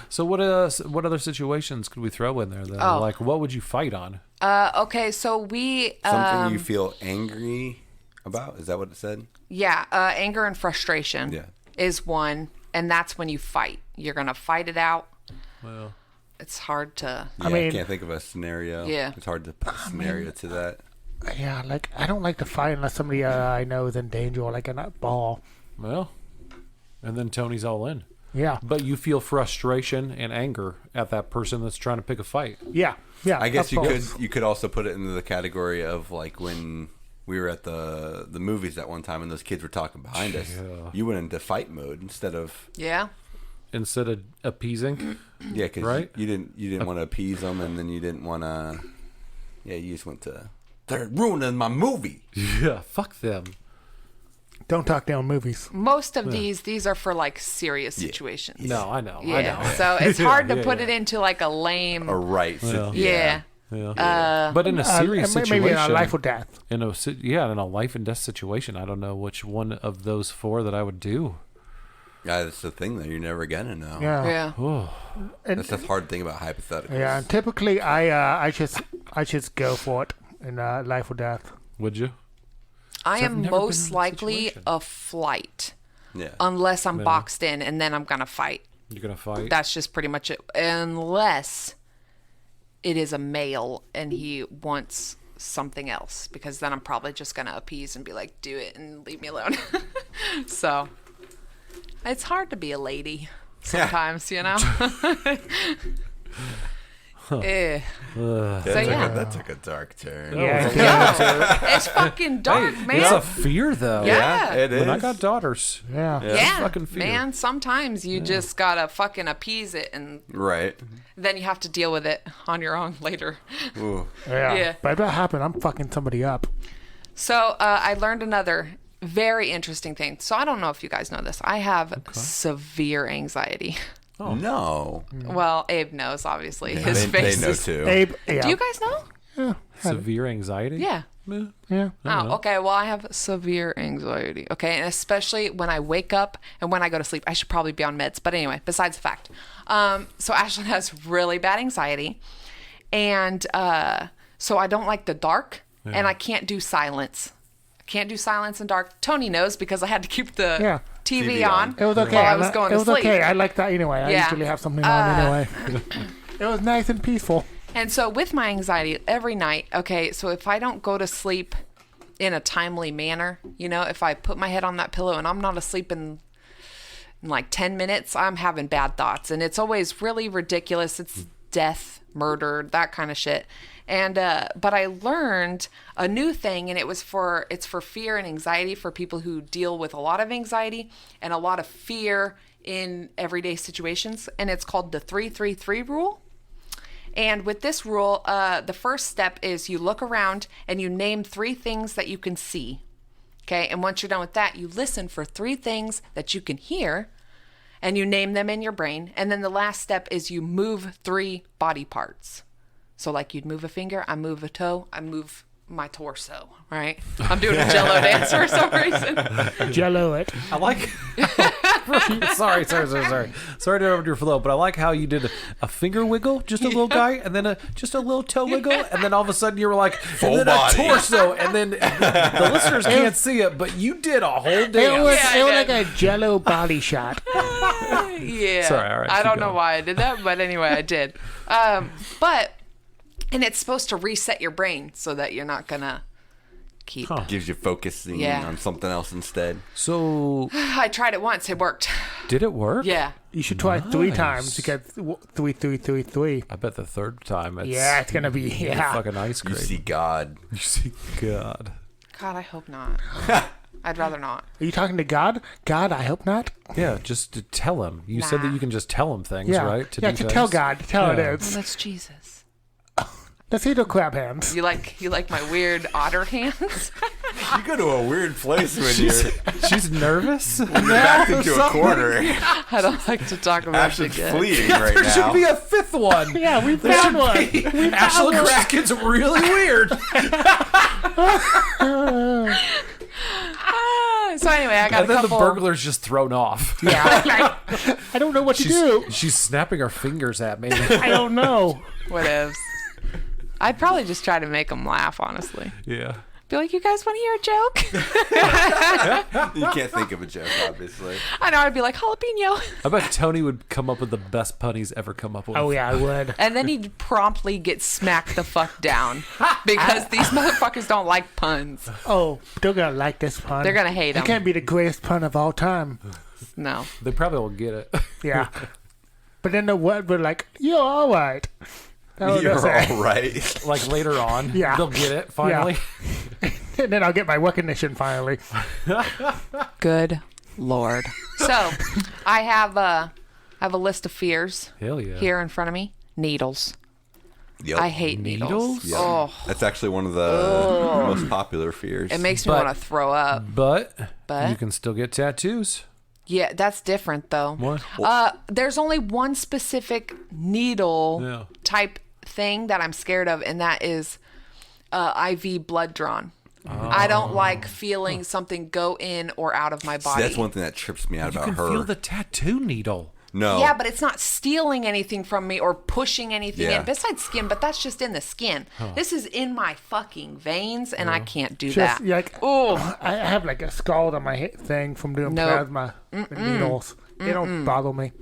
So what other situations could we throw in there then? Oh. Like what would you fight on? Okay, so we Something you feel angry about? Is that what it said? anger and frustration Yeah. is one, and that's when you fight. You're gonna fight it out. Well, It's hard to. Yeah, I mean- can't think of a scenario. Yeah. It's hard to put a scenario to that. Yeah, like, I don't like to fight unless somebody I know is in danger, like in that ball. well, and then Tony's all in. Yeah. But you feel frustration and anger at that person that's trying to pick a fight. Yeah. Yeah. I guess of you course. could also put it into the category of like when we were at the movies at one time and those kids were talking behind us. Yeah. You went into fight mode instead of Yeah. Instead of appeasing. yeah, because Right? you didn't want to appease them, and then you didn't want to. Yeah, you just went to. They're ruining my movie. Yeah, fuck them. Don't talk down movies. Most of these are for like serious situations. No, I know. Yeah. I know. So it's hard to Yeah, put yeah. it into like a lame. Or right. So, Yeah. Yeah. But in a serious and situation, maybe in a life or death. in a life and death situation, I don't know which one of those four that I would do. Yeah, that's the thing that you're never gonna know. Yeah. Yeah. Oh, That's the hard thing about hypotheticals. Yeah, and typically I just go for it in life or death. would you? I I've am never been most in that likely situation. a flight Yeah. unless I'm boxed in, and then I'm gonna fight. You're gonna fight? That's just pretty much it. Unless it is a male and he wants something else, because then I'm probably just gonna appease and be like, "Do it and leave me alone." So it's hard to be a lady sometimes, you know. Eh. That took a dark turn. Yeah. Yo, it's fucking dark, man. It's a fear, though. Yeah. it is. When I got daughters, Yeah. Yeah, fucking fear. man. Sometimes you just gotta fucking appease it, and Right. then you have to deal with it on your own later. Ooh. Yeah. Yeah. But if that happened, I'm fucking somebody up. So I learned another very interesting thing. So I don't know if you guys know this. I have severe anxiety. No. Well, Abe knows, obviously. They, His face they know is. too. Abe, yeah. Do you guys know? Yeah. severe anxiety. Yeah. Yeah. Oh, okay. Well, I have severe anxiety. Okay. And especially when I wake up and when I go to sleep. I should probably be on meds. But anyway, besides the fact. So Ashlyn has really bad anxiety. And so I don't like the dark. Yeah. And I can't do silence. I can't do silence in dark. Tony knows because I had to keep the TV on. It was okay. While I was going it to was sleep. okay. I like that anyway. I Yeah. usually have something on anyway. It was nice and peaceful. And so with my anxiety every night, okay, so if I don't go to sleep in a timely manner, you know, if I put my head on that pillow and I'm not asleep in like 10 minutes, I'm having bad thoughts. And it's always really ridiculous. It's death, murder, that kind of shit. And but I learned a new thing, and it's for fear and anxiety for people who deal with a lot of anxiety and a lot of fear in everyday situations, and it's called the 3-3-3 rule. And with this rule, the first step is you look around and you name 3 things that you can see. Okay, and once you're done with that, you listen for 3 things that you can hear, and you name them in your brain. And then the last step is you move 3 body parts. So like you'd move a finger, I move a toe, I move my torso, right? I'm doing a Jello dance for some reason. Jello it. I like. Sorry to interrupt your flow, but I like how you did a finger wiggle, just a little guy, and then just a little toe wiggle, and then all of a sudden you were like, full and then body. a torso, and then the listeners can't see it, but you did a whole dance. It was like a Jello body shot. Yeah. Sorry, all right, I keep don't know going. why I did that, but anyway, I did. And it's supposed to reset your brain so that you're not gonna keep. Gives you focusing Yeah. on something else instead. So, I tried it once. It worked. did it work? Yeah. You should try 3 Nice. times to get 3-3-3-3. I bet the third time it's Yeah, it's gonna be fucking ice You cream. see God. You see God. God, I hope not. I'd rather not. Are you talking to God? God, I hope not. Yeah, just to tell him. You said that Nah. you can just tell him things, Yeah, right? to tell God, to tell Yeah. it Well, is. that's Jesus. Let's eat the crab hands. You like my weird otter hands? You go to a weird place when She's nervous. you're backed into a corner. I don't like to talk about Ashton's shit. fleeing right There now. should be a 5th one. Yeah, we found one. Ashton Kraken's really weird. So anyway, I got And a then couple. the burglar's just thrown off. Yeah, I don't know what to do. She's snapping her fingers at me. I don't know. Whatevs. I'd probably just try to make them laugh, honestly. Yeah. Be like, you guys want to hear a joke? You can't think of a joke, obviously. I know. I'd be like, jalapeno. I bet Tony would come up with the best pun he's ever come up with. Oh yeah, I would. And then he'd promptly get smacked the fuck down because these motherfuckers don't like puns. Oh, they're gonna like this pun. They're gonna hate It them. can't be the greatest pun of all time. No. They probably won't get it. Yeah. But then the word were like, "You're all right." That's what You're they'll say. all right. Like later on, Yeah. they'll get it finally. And then I'll get my recognition finally. Good Lord. So, I have a list of fears Hell yeah. here in front of me. Needles. Yep. I hate needles. Needles? Yep. Oh, That's actually one of the most popular fears. it makes me But- want to throw up. But But? you can still get tattoos. Yeah, that's different though. What? There's only one specific needle Yeah. type thing that I'm scared of, and that is IV blood drawn. I don't like feeling something go in or out of my See, body. that's one thing that trips me out You about can her. feel the tattoo needle. No. Yeah, but it's not stealing anything from me or pushing anything Yeah. in besides skin, but that's just in the skin. This is in my fucking veins, and I can't do Just that. like Oh, I have like a scald on my thing from doing Nope. plasma with needles. They don't bother me.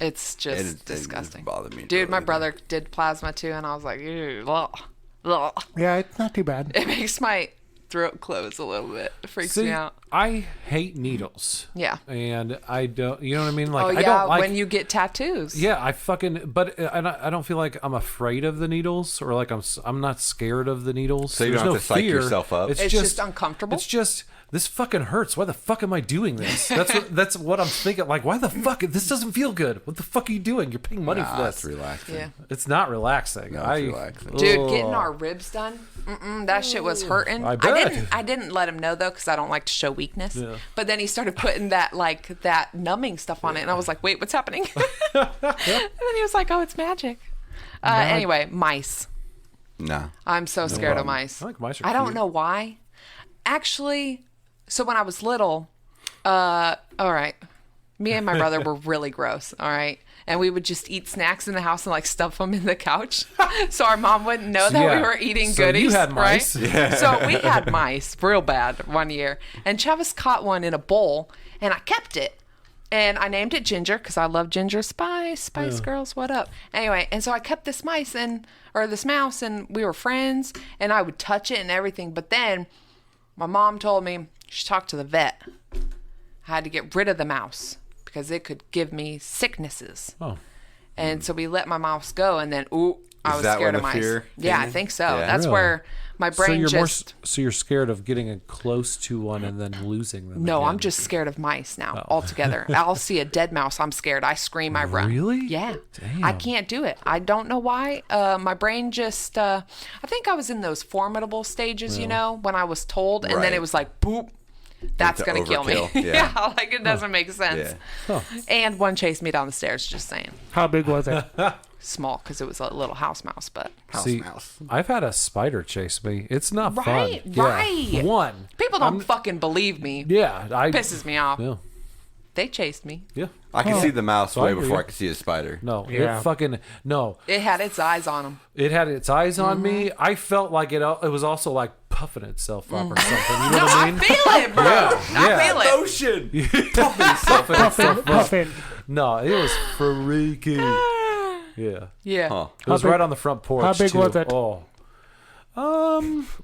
it's just It disgusting. doesn't bother me. Dude, my really. brother did plasma too, and I was like, ew, ugh, ugh. Yeah, it's not too bad. It makes my throat close a little bit. It freaks See, me out. I hate needles. Yeah. And I don't, you know what I mean? Like, Oh I yeah, don't like. when you get tattoos. Yeah, I fucking, but I don't feel like I'm afraid of the needles or like I'm not scared of the needles. So you There's don't no have to psych fear. yourself up? It's just uncomfortable? It's just this fucking hurts. Why the fuck am I doing this? That's what I'm thinking. Like, why the fuck? This doesn't feel good. What the fuck are you doing? You're paying money for It's this. relaxing. Yeah. It's not relaxing. No, it's relaxing. Dude, getting our ribs done, that shit was hurting. I bet. I didn't let him know though, because I don't like to show weakness. Yeah. But then he started putting that numbing stuff on it, and I was like, "Wait, what's happening?" And then he was like, "Oh, it's magic." Anyway, mice. No. I'm so scared of mice. I think mice are I don't cute. know why. Actually, so when I was little, all right, me and my brother were really gross. All right. And we would just eat snacks in the house and like stuff them in the couch, so our mom wouldn't know that Yeah. we were eating So you goodies. had mice. Right? Yeah. So we had mice real bad one year, and Travis caught one in a bowl, and I kept it, and I named it Ginger because I love Ginger Spice Girls. What up? Anyway, and so I kept this mouse, and we were friends, and I would touch it and everything. But then my mom told me she talked to the vet. I had to get rid of the mouse because it could give me sicknesses. Oh. And so we let my mouse go, and then I was that scared when of the mice. fear Yeah, came I in? think so. Yeah. That's Really? where my brain so you're scared of getting close to one and then losing them. No, again. I'm just scared of mice now altogether. I'll see a dead mouse, I'm scared. I scream, I run. Really? Yeah. Damn. I can't do it. I don't know why. My brain just, I think I was in those formidable stages, when I was told, and then Right. it was like, boop, that's to going to kill me. overkill, yeah. like it doesn't make sense. Yeah. And one chased me down the stairs, just saying. How big was it? Small, because it was a little house mouse, but. House See, mouse. I've had a spider chase me. It's not Right, fun. right. Yeah. One. People don't fucking believe me. Yeah. Pisses me off. Yeah. They chased me. Yeah. I can see the mouse way I agree. before I can see a spider. No. Yeah. No. It had its eyes on them. It had its eyes on me. I felt like it was also like puffing itself up or something. You know No, what I I mean? feel it, bro. I feel it. Ocean. Puffin. No, it was freaky. Yeah. Yeah. Huh. It was big- right on the front porch. how big too. was it? Oh.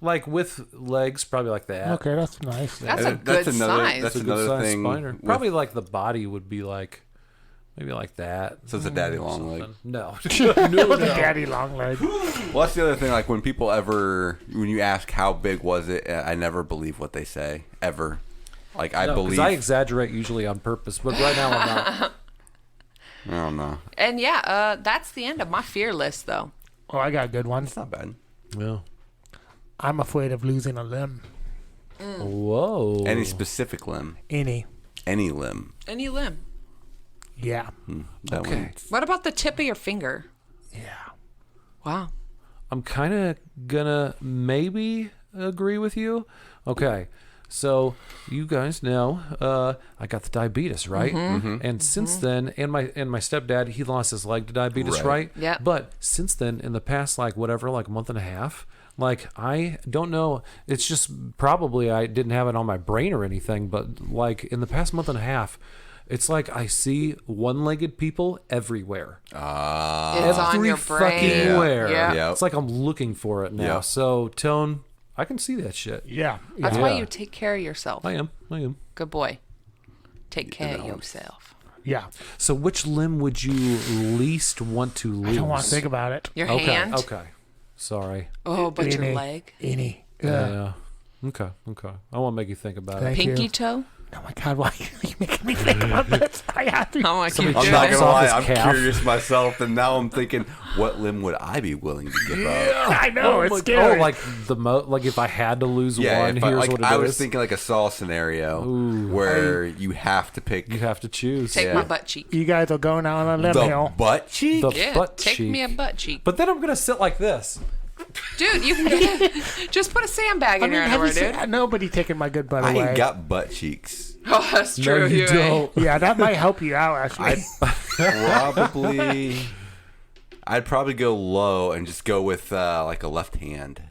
Like with legs, probably like that. Okay, that's nice. That's a And good that's another- size. that's It's a good another size thing spider. with- Probably like the body would be like, maybe like that. So it's a daddy long leg. No. With a daddy long leg. Well, that's the other thing. Like when you ask how big was it, I never believe what they say ever. Like I Because believe. I exaggerate usually on purpose, but right now I'm not. I don't know. And yeah, that's the end of my fear list, though. Oh, I got a good one. It's not bad. Yeah. I'm afraid of losing a limb. Whoa. Any specific limb? Any. Any limb? Any limb. Yeah. That Okay. one. What about the tip of your finger? Yeah. Wow. I'm kind of gonna maybe agree with you. Okay. So you guys know I got the diabetes, right? And since then, and my stepdad, he lost his leg to diabetes, right? Yeah. But since then, in the past like a month and a half, like I don't know, it's just probably I didn't have it on my brain or anything, but like in the past month and a half, it's like I see one-legged people everywhere. It's on your brain. Fucking where. Yeah. Yep. It's like I'm looking for it now. Yep. So Tone, I can see that shit. Yeah. That's Yeah. why you take care of yourself. I am. Good boy. Take care of yourself. Yeah. So which limb would you least want to lose? I don't want to think about it. Your Okay. hand. Okay. Sorry. Oh, but your Any. leg. Any. Yeah. Okay. I won't make you think about Thank it. Pinky you. toe. Oh my God, why are you making me think about this? I have to. Oh, I keep Somebody I'm doing not it. chops gonna off lie. his I'm calf. curious myself, and now I'm thinking, what limb would I be willing to give up? I know, it's Oh, scary. like like if I had to lose Yeah, one, if here's like, what it I is. was thinking like a Saw scenario where you have to pick You have to choose. Take Yeah. my butt cheek. You guys are going out on a limb the hill. butt cheek. The Yeah, butt take cheek. me a butt cheek. But then I'm gonna sit like this. Dude, you can just put a sandbag in your have underwear, you dude. seen, nobody taking my good butt I away. ain't got butt cheeks. Oh, that's No, true. you ain't. don't. Yeah, that might help you out, actually. I'd probably go low and just go with like a left hand.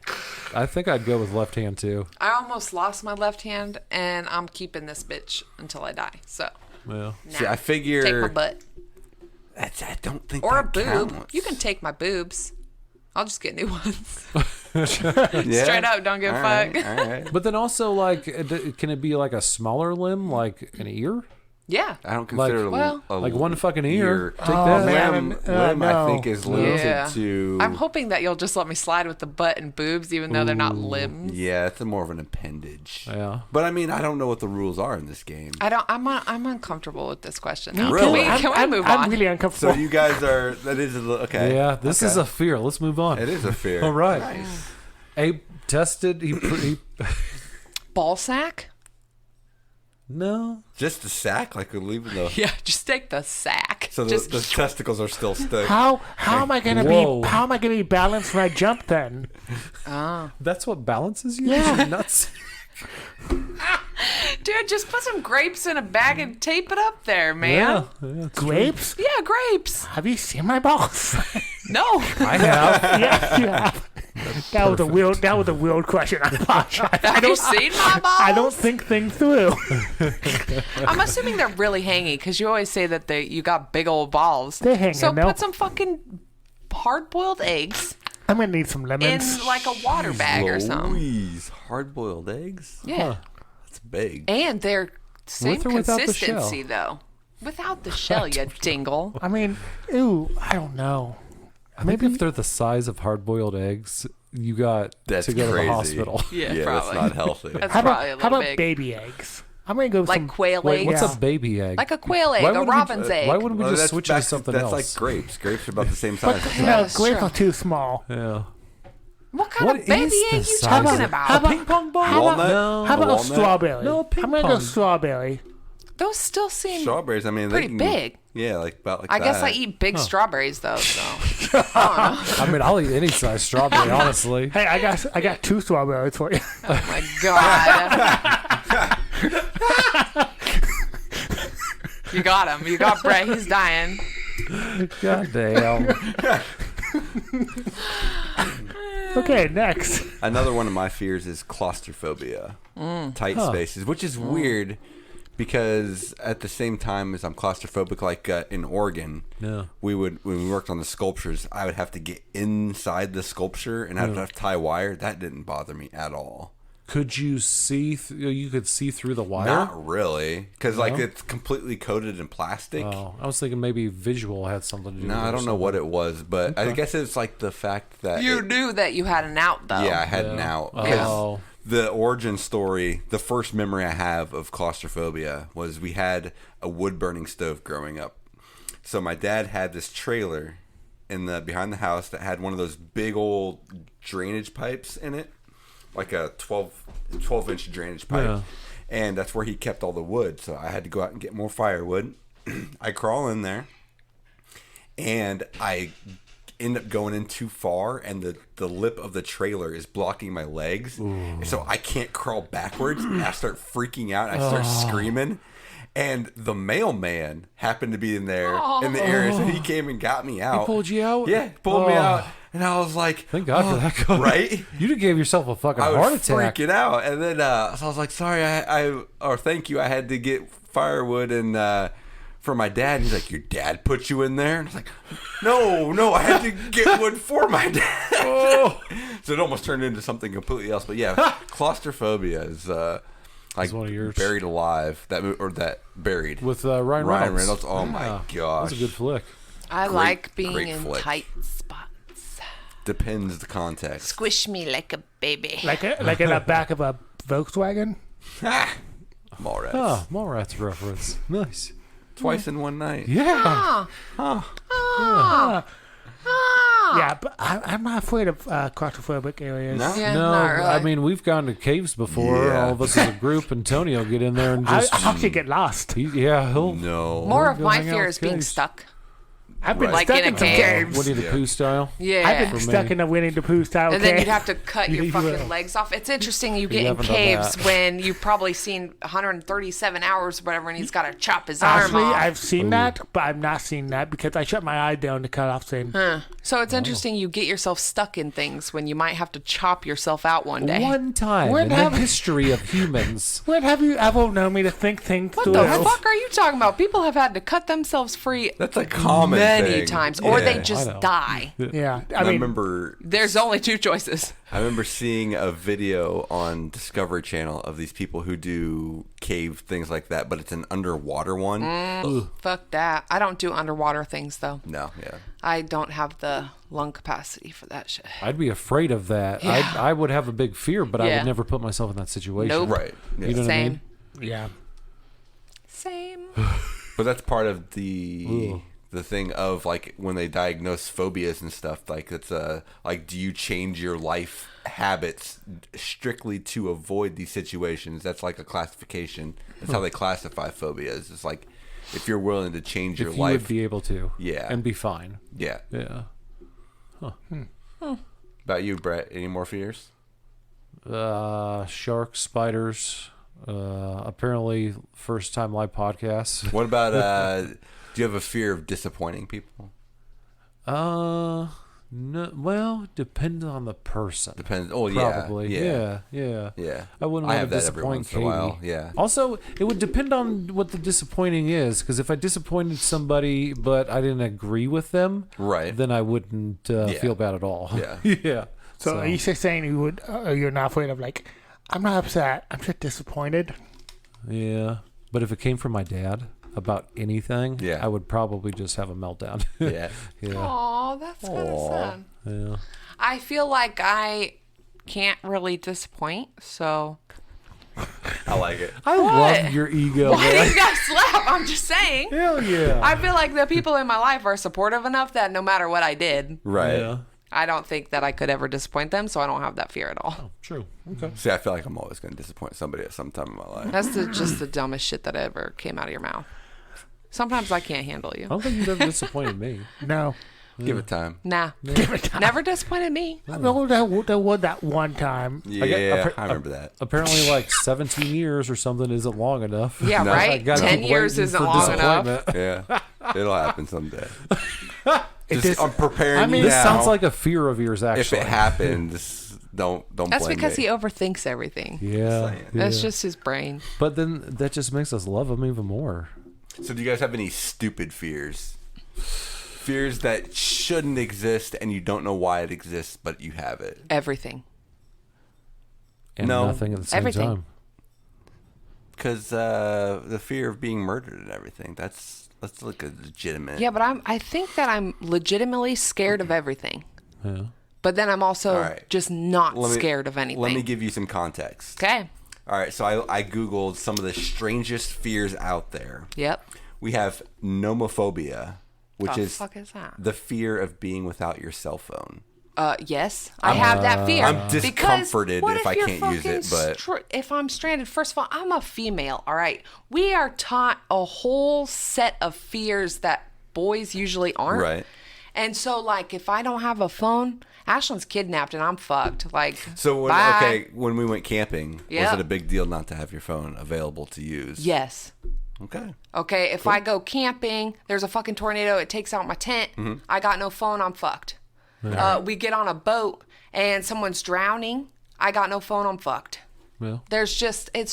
I think I'd go with left hand too. I almost lost my left hand, and I'm keeping this bitch until I die. So, Well, See, nah. I figure Take my butt. I don't think Or a that boob. counts. You can take my boobs. I'll just get new ones. Yeah. Straight up, don't give a All right, fuck. all right. but then also like, can it be like a smaller limb, like an ear? Yeah. I don't consider well- Like one fucking ear. Take Oh, that. man. Limb, I no. think is limited Yeah. to. I'm hoping that you'll just let me slide with the butt and boobs, even though they're not limbs. Yeah, it's more of an appendage. Yeah. But I mean, I don't know what the rules are in this game. I'm uncomfortable with this question. Now. Really? Can we move I'm on? really So uncomfortable. you guys are. That is okay. Yeah, this is a fear. Let's move on. It is a fear. All right. Nice. Abe tested. He Ball sack? no. Just the sack, like we're leaving the. Yeah, just take the sack. So just the testicles are still stuck. How am I gonna Whoa. be? How am I gonna be balanced when I jump? Then That's what balances you. Yeah. You're nuts. Dude, just put some grapes in a bag and tape it up there, man. Yeah. grapes? Yeah, grapes. Have you seen my balls? No. I have. Yes, you have. That was a weird. That was a weird question. I apologize. Have you seen my balls? I don't think things through. I'm assuming they're really hangy because you always say that you got big old balls. They're hanging, So no. put some fucking hard-boiled eggs I'm gonna need some in lemons. like a water bag or something. Louise, hard-boiled eggs. Yeah. That's big. And they're same With or without the consistency shell? though. Without the shell, you dingle. I mean, ew, I don't know. Maybe if they're the size of hard-boiled eggs, you got That's to go crazy. to the hospital. Yeah, that's probably. not healthy. That's How probably a about little big. baby eggs? I'm gonna go with Like some quail Wait, eggs. what's a baby egg? Like a quail egg, Why a wouldn't we- robin's egg. Why wouldn't we just that's switch it to something that's else? like grapes. Grapes are about the same size. But Yeah, no, that's grapes true. are too small. Yeah. What kind What of baby is egg the you size talking of- about? A ping pong ball? How about, No. how about a walnut? strawberry? No, ping I'm gonna go pong. strawberry. Those still seem. Strawberries, I mean, Pretty they can, big. Yeah, like about like I that. guess I eat big strawberries though. So I mean, I'll eat any size strawberry, honestly. Hey, I got 2 strawberries for you. oh my god. You got him. You got Brett. He's dying. God damn. Okay, next. Another one of my fears is claustrophobia, tight spaces, which is weird because at the same time as I'm claustrophobic, like in Oregon, Yeah. when we worked on the sculptures, I would have to get inside the sculpture and I'd have to tie wire. That didn't bother me at all. Could you see? You could see through the wire. Not really, because like No? it's completely coated in plastic. Oh, I was thinking maybe visual had something to do. No, with it I or don't know something. what it was, but I guess it's like the fact that You knew that you had an out though. yeah, I had an out. 'Cause Oh. the origin story, the first memory I have of claustrophobia was we had a wood burning stove growing up. So my dad had this trailer in the behind the house that had one of those big old drainage pipes in it, like a 12-inch drainage pipe. Yeah. And that's where he kept all the wood. So I had to go out and get more firewood. I crawl in there and I end up going in too far, and the lip of the trailer is blocking my legs. And so I can't crawl backwards. And I start freaking out. I start screaming. And the mailman happened to be in there in the area, so he came and got me out. He pulled you out? Yeah, pulled me out. And I was like, Thank God for that guy. right? You just gave yourself a fucking I heart was attack. freaking out. And then so I was like, sorry, or thank you. I had to get firewood and for my dad. And he's like, your dad put you in there? And I was like, no, I had to get wood for my dad. Oh. So it almost turned into something completely else. But yeah, claustrophobia is like one of yours. Buried Alive. That Buried. With Ryan Reynolds. Oh my Yeah. gosh. That's a good flick. I like being great in flick. tight spots. Depends the context. Squish me like a baby. Like in the back of a Volkswagen. Mallrats. Oh, Mallrats reference. Nice. Twice in one night. Yeah. Yeah, but I'm not afraid of claustrophobic areas. No? Yeah, No, not really. I mean, we've gone to caves before. Yeah. All of us as a group, and Tony will get in there and I just. actually get lost. He'll. No. More of go my hang out fear with is being caves. stuck. I've been Right. stuck Like in in a some cave. caves. Winnie the Pooh style. Yeah. I've been For stuck me. in a Winnie the Pooh style And then cave. you'd have to cut your You fucking will. legs off. It's interesting you get in haven't done caves that. when you've probably seen 137 hours or whatever, and he's got to chop his arm Actually, off. I've seen that, but I've not seen that because I shut my eye down to cut off saying, So it's interesting you get yourself stuck in things when you might have to chop yourself out one day. One time When in the have- history of humans. when have you ever known me to think things What through? the fuck are you talking about? People have had to cut themselves free That's a common many thing. times, or they Yeah. just I know. die. Yeah, I I mean, remember There's only two choices. I remember seeing a video on Discovery Channel of these people who do cave things like that, but it's an underwater one. Fuck that. I don't do underwater things though. No, yeah. I don't have the lung capacity for that shit. I'd be afraid of that. Yeah. I would have a big fear, but I Yeah. would never put myself in that situation. Nope. Right. Yeah. You know what I mean? Same. yeah. Same. But that's part of the Ooh. the thing of like when they diagnose phobias and stuff. Like it's like, do you change your life habits strictly to avoid these situations? That's like a classification. That's how they classify phobias. It's like if you're willing to change your If you life. would be able to. Yeah. And be fine. Yeah. Yeah. About you, Brett? Any more fears? Sharks, spiders. Apparently, first time live podcast. What about do you have a fear of disappointing people? No, well, depends on the person. Depends. Oh, yeah. Probably. Yeah. Yeah. I wouldn't I want have to that every disappoint once in a Katie. while. Yeah. Also, it would depend on what the disappointing is. Because if I disappointed somebody, but I didn't agree with them, Right. then I wouldn't feel bad at all. Yeah. yeah. So, are you just saying you would? You're not afraid of like? I'm not upset. I'm just disappointed. Yeah. But if it came from my dad, about anything, Yeah. I would probably just have a meltdown. Yeah. Yeah. Aw, that's kind of sad. Yeah. I feel like I can't really disappoint, so. I like it. I love your ego, Why do man. you guys laugh? I'm just saying. Hell yeah. I feel like the people in my life are supportive enough that no matter what I did, Right. Yeah. I don't think that I could ever disappoint them, so I don't have that fear at all. True. Okay. See, I feel like I'm always going to disappoint somebody at some time in my life. That's just the dumbest shit that ever came out of your mouth. Sometimes I can't handle you. I don't think you've ever disappointed me. No. Give it time. Nah. Give it time. Never disappointed me. No, there was that one time. Yeah, I remember that. Apparently, like 17 years or something isn't long enough. Yeah, No. I right? gotta 10 keep years waiting isn't for long enough. disappointment. Yeah. It'll happen someday. It Just, I'm preparing I mean, you This now. sounds like a fear of yours, if actually. it happens, don't That's blame because me. he overthinks everything. Yeah. Saying. That's yeah. just his brain. But then that just makes us love him even more. So do you guys have any stupid fears? Fears that shouldn't exist and you don't know why it exists, but you have it. Everything. And No. nothing at the same Everything. time. Because the fear of being murdered and everything, that's like a legitimate. Yeah, but I think that I'm legitimately scared of everything. Yeah. But then I'm also All right. just not Let me- scared of anything. Let me give you some context. Okay. All right, so I Googled some of the strangest fears out there. Yep. We have nomophobia, which The is fuck is that? the fear of being without your cell phone. Yes, I have that fear. I'm Because discomforted what if I you're can't use it, fucking but- if I'm stranded, first of all, I'm a female. All right, we are taught a whole set of fears that boys usually aren't. Right. And so, like, if I don't have a phone, Ashlyn's kidnapped and I'm fucked. Like, So bye. when we went camping, Yeah. was it a big deal not to have your phone available to use? Yes. Okay. Okay, if I go camping, there's a fucking tornado, it takes out my tent, Mm-hmm. I got no phone, I'm fucked. We get on a boat and someone's drowning, I got no phone, I'm fucked. Well, It's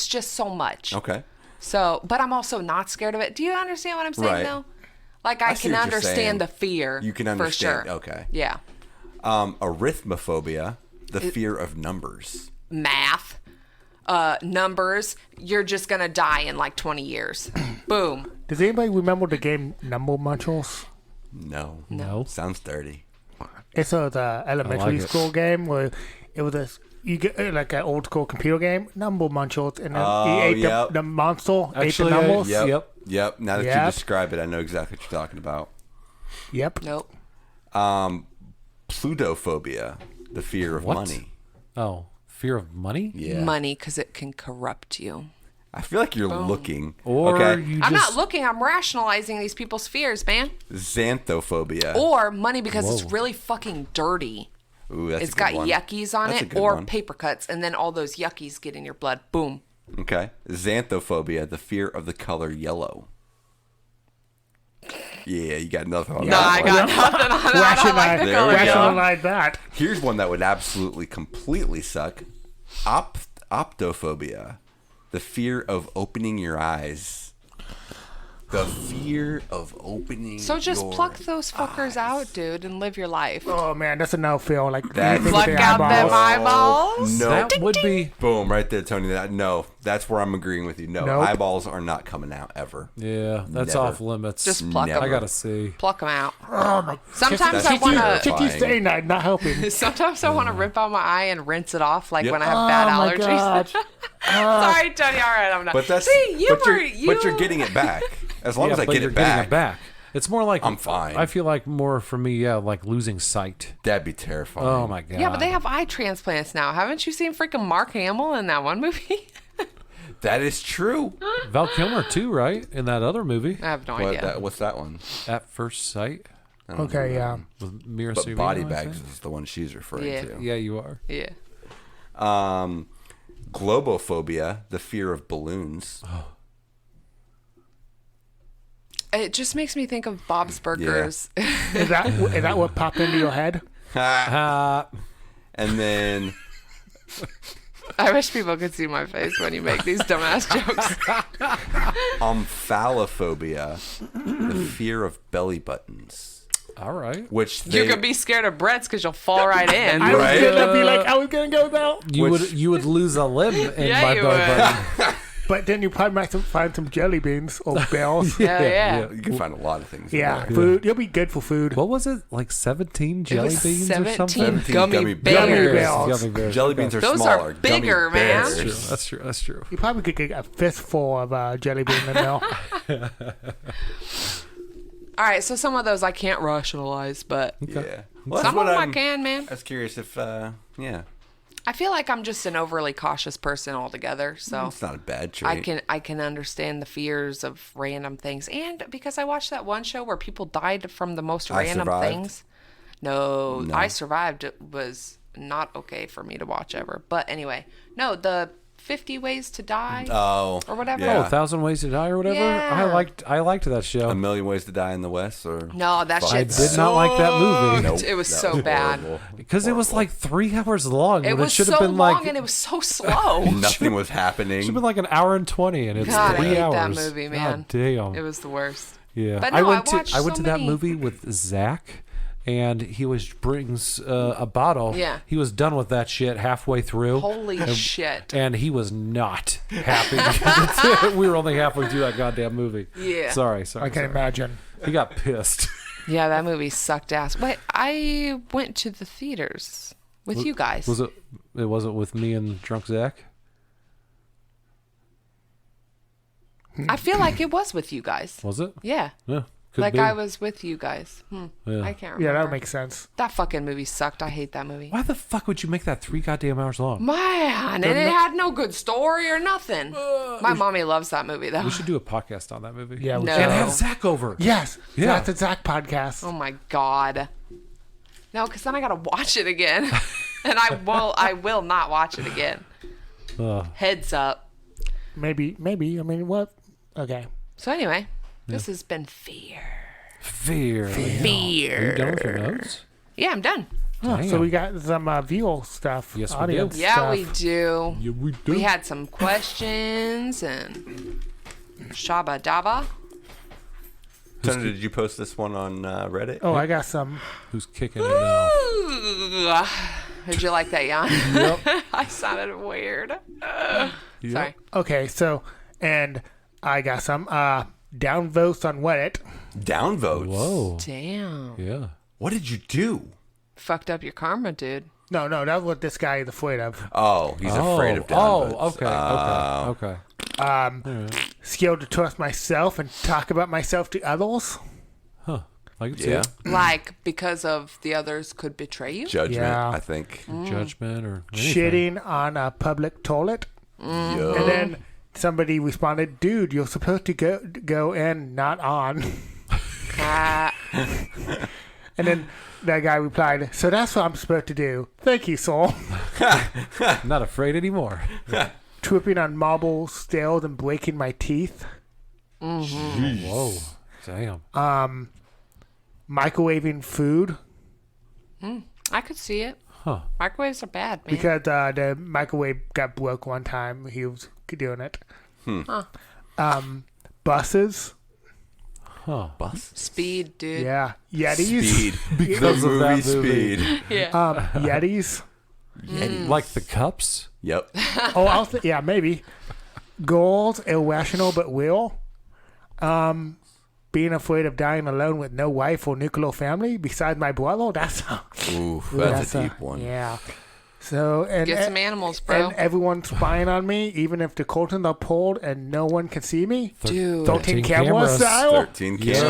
just so much. Okay. So, but I'm also not scared of it. Do you understand what I'm saying Right. though? Like, I see can what you're saying. understand the fear. You can For understand. sure. Okay. Yeah. Arithmophobia, the fear of numbers. Math, numbers, you're just going to die in like 20 years. Boom. Does anybody remember the game Number Munchos? No. no. Sounds dirty. It's the elementary it. school game where it was you get like an old school computer game, Number Munchos, and then Oh, you ate yep. the monster, ate Actually, the numbers. Yep. Yep. Now that you Yep. describe it, I know exactly what you're talking about. Yep. Nope. Plutophobia, the fear of What? money. Oh, fear of money? Yeah. Money, because it can corrupt you. I feel like you're looking. Or okay. you I'm just not looking, I'm rationalizing these people's fears, man. Xanthophobia. Or money because it's Whoa. really fucking dirty. Ooh, that's It's a good got one. yuckies on That's a it, good or one. paper cuts, and then all those yuckies get in your blood. Boom. Okay. Xanthophobia, the fear of the color yellow. Yeah, you got nothing on No, that I one. got nothing on that. I don't like the There color we go. yellow. Rationalize that. Here's one that would absolutely completely suck. Optophobia, the fear of opening your eyes. The fear of opening So just your pluck those fuckers eyes. out, dude, and live your life. Oh man, that's a no feel. Like That's- anything with Pluck the out them eyeballs. eyeballs. No. that would be Boom, right there, Tony. No, that's where I'm agreeing with you. No, Nope. eyeballs are not coming out ever. yeah, that's Never. off limits. Just pluck Never. I them. gotta see. Pluck them out. Oh my. Sometimes That's I want to. terrifying. Chicky's saying that, not helping. Sometimes I want to rip out my eye and rinse it off, like Yep. when I have bad Oh my allergies. God. Sorry, Tony. All right, I'm not. But that's See, you but were you're getting it back. As long as I but get you're it getting back, it back. It's more like I'm fine. I feel like more for me, yeah, like losing sight. that'd be terrifying. Oh my god. Yeah, but they have eye transplants now. Haven't you seen freaking Mark Hamill in that one movie? That is true. Val Kilmer too, right? In that other movie, I have no idea. What's that one? At First Sight, Okay, yeah. with Mira But Sorvino, body I bags think? is the one she's referring Yeah. to. Yeah, you are. Yeah. Globophobia, the fear of balloons. It just makes me think of Bob's Burgers. Is that what popped into your head? Ah, And then I wish people could see my face when you make these dumbass jokes. omphalophobia, the fear of belly buttons. all right. Which You're gonna be scared of breads because you'll fall right in. I was Right. gonna be like, I was gonna go though. You would lose a limb in Yeah, my you belly would. button. But then you probably might find some jelly beans or bells. Yeah. You can find a lot of things. in Yeah, there. food. You'll be good for food. What was it? Like 17 jelly was beans or 17 something? gummy Gummy bears. bears. Gummy bears. Jelly beans are Those smaller. are bigger, Gummy man. bears. That's true. That's true. You probably could get a fistful of jelly bean in there. All right, so some of those I can't rationalize, but Yeah. some of them I can, man. I was curious if, yeah. I feel like I'm just an overly cautious person altogether, so It's not a bad trait. I can understand the fears of random things, and because I watched that one show where people died from the most I random Survived? things. No, I Survived was not okay for me to watch ever. But anyway, no, the 50 Ways to Die Oh. or whatever. Oh, Yeah. 1,000 Ways to Die or whatever. Yeah. I liked that show. A Million Ways to Die in the West, or No, that Fuck. shit I did not like that movie. Nope, It was that so bad. horrible. Because it was like 3 hours long. It when was it should so have been long like and it was so slow. Nothing was happening. should have been like an hour and 20, and it's God, I 3 hate hours. that movie, man. God damn. It was the worst. Yeah, But no, I I went watched to so that many. movie with Zach, and he brings a bottle. Yeah. He was done with that shit halfway through. Holy shit. And he was not happy. We were only halfway through that goddamn movie. Yeah. Sorry. I can imagine. He got pissed. Yeah, that movie sucked ass. Wait, I went to the theaters with you guys. Was it? It wasn't with me and drunk Zach. I feel like it was with you guys. Was it? Yeah. Yeah. Could Like be. I was with you guys. Yeah. I can't remember. Yeah, that makes sense. That fucking movie sucked. I hate that movie. Why the fuck would you make that 3 goddamn hours long? Man, and it had no good story or nothing. My mommy loves that movie though. We should do a podcast on that movie. Yeah, we No. should. And have Zach over. Yes. Yeah. That's the Zach podcast. Oh my god. No, because then I gotta watch it again, and I will not watch it again. Heads up. Maybe. I mean, what? Okay. So anyway, this has been Fear. Fear. Are you Fear. done with your notes? Yeah, I'm done. Oh, Damn. so we got some view stuff. Yes, we audience do. Yeah, stuff. we do. Yeah, we do. We had some questions and Shabba Dabba. Tony, did you post this one on Reddit? Oh, I got some. Who's kicking it now? Ooh. Did you like that, Jan? Yep. I sounded weird. Yep. Sorry. Okay, so, and I got some downvotes on Reddit. Downvotes. Whoa. Damn. Yeah. What did you do? Fucked up your karma, dude. No, that's what this guy is afraid of. Oh, he's afraid of downvotes. Okay. Scared to trust myself and talk about myself to others. Huh. I can see Yeah. it. Like, because of the others could betray you? Judgment, Yeah. I think. Judgment or anything. Shitting on a public toilet. Yo. And then somebody responded, dude, you're supposed to go in, not on. Ah, And then that guy replied, so that's what I'm supposed to do. Thank you, soul. Not afraid anymore. Tripping on marble stairs and breaking my teeth. Whoa. Damn. Microwaving food I could see it. Huh. Microwaves are bad, man. because the microwave got broke one time. He was doing it. Buses. Huh. Bus? Speed, dude. Yeah. Yetis. Speed. Because the of that movie movie. Speed. Yeah. Yetis. Like the cups? Yep. Oh, yeah, maybe. Goals, irrational but real. Being afraid of dying alone with no wife or nuclear family besides my brother. That's Oof, that's a deep one. Yeah. So and Get some animals, bro. and everyone's spying on me, even if the curtains are pulled and no one can see me. Dude. 13 camera cameras. style. 13 cameras.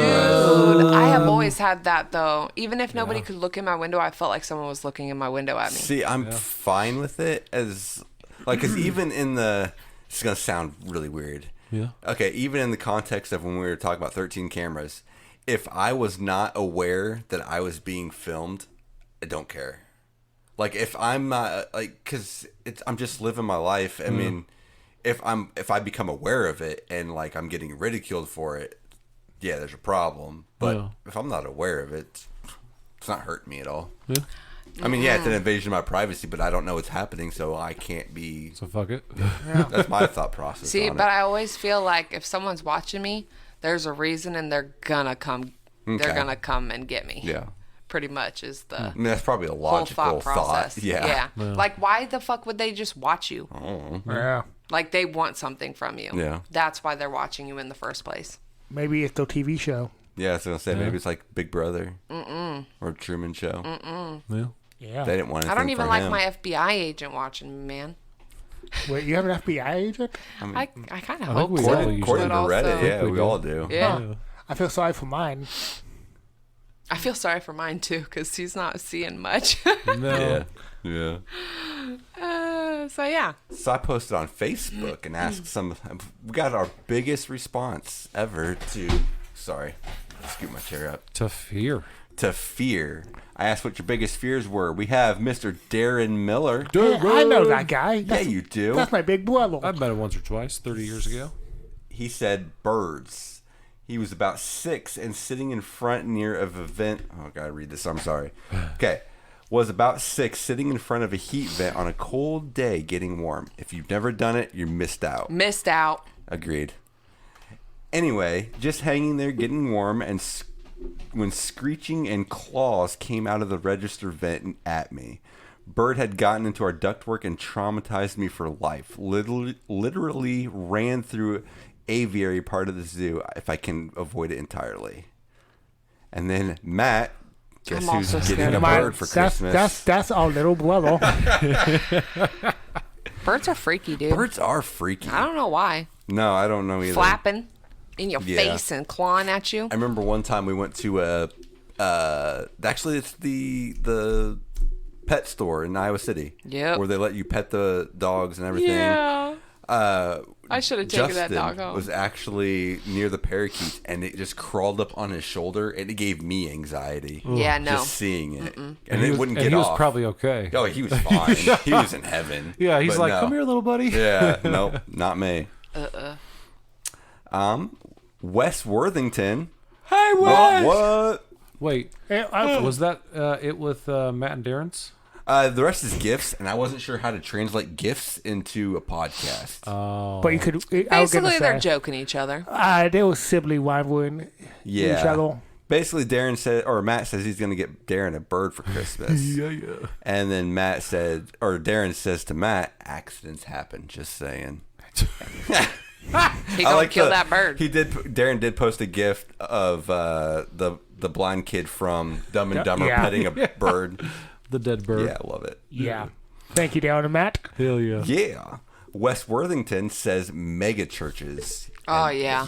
Dude, I have always had that though. Even if nobody could look in my window, I felt like someone was looking in my window at me. See, I'm fine with it as, like, because even in the, it's going to sound really weird. Yeah. Okay, even in the context of when we were talking about 13 cameras, if I was not aware that I was being filmed, I don't care. Like, if I'm not, like, because I'm just living my life. I mean, if I become aware of it and, like, I'm getting ridiculed for it, yeah, there's a problem. But if I'm not aware of it, it's not hurting me at all. Yeah. I mean, yeah, it's an invasion of my privacy, but I don't know what's happening, so I can't be. So fuck it. That's my thought process. See, on but it. I always feel like if someone's watching me, there's a reason and they're gonna come. They're Okay. gonna come and get me. Yeah. Pretty much is the I mean, that's probably a whole logical thought process. Yeah. Like, why the fuck would they just watch you? Yeah. Like they want something from you. Yeah. That's why they're watching you in the first place. Maybe it's the TV show. Yeah, I was gonna say maybe it's like Big Brother or Truman Show. Yeah. Yeah. They didn't want anything I don't even from like him. my FBI agent watching me, man. Wait, you have an FBI agent? I kind of I hope think we so. all According to but also- Reddit, yeah, we we do. all do. Yeah. I feel sorry for mine. I feel sorry for mine too because he's not seeing much. No. Yeah. So yeah. So I posted on Facebook and asked some. We got our biggest response ever to. Sorry, scoot my chair up. To fear. To fear. I asked what your biggest fears were. We have Mr. Darren Miller. Yeah, I know that guy. Yeah, you do. That's my big brother. I met him once or twice 30 years ago. He said birds. He was about 6 and sitting in front near of a vent. Oh, I gotta read this. I'm sorry. Okay. Was about 6 sitting in front of a heat vent on a cold day getting warm. If you've never done it, you missed out. Missed out. Agreed. Anyway, just hanging there getting warm and when screeching and claws came out of the register vent at me. Bird had gotten into our ductwork and traumatized me for life. Literally ran through aviary part of the zoo if I can avoid it entirely. And then Matt, guess I'm who's also getting scared a of bird for Christmas? That's our little brother. Birds are freaky, dude. Birds are freaky. I don't know why. No, I don't know either. Flapping in your Yeah. face and clawing at you. I remember one time we went to actually it's the pet store in Iowa City. Yep. Where they let you pet the dogs and everything. Yeah. I should have taken that dog home. Was actually near the parakeets and it just crawled up on his shoulder and it gave me anxiety. Yeah, no. Just seeing it. And he it was, wouldn't and get he was off. probably okay. Oh, he was fine. He was in heaven. Yeah, he's But like, no. come here, little buddy. Yeah, nope, not me. Wes Worthington. Hey, What? Wait, was that it with Matt and Darren's? The rest is gifts, and I wasn't sure how to translate gifts into a podcast. Oh. But you could. I was gonna Basically, they're say, joking each other. they were sibling rivaling each other. Basically, Darren said, or Matt says he's going to get Darren a bird for Christmas. yeah. And then Matt said, or Darren says to Matt, accidents happen, just saying. He gonna kill that bird. Darren did post a gift of the blind kid from Dumb and Dumber Yeah. petting a bird. The dead bird. Yeah, I love it. Yeah. Thank you, Darren and Matt. Hell yeah. Yeah. Wes Worthington says mega churches. Oh, And yeah.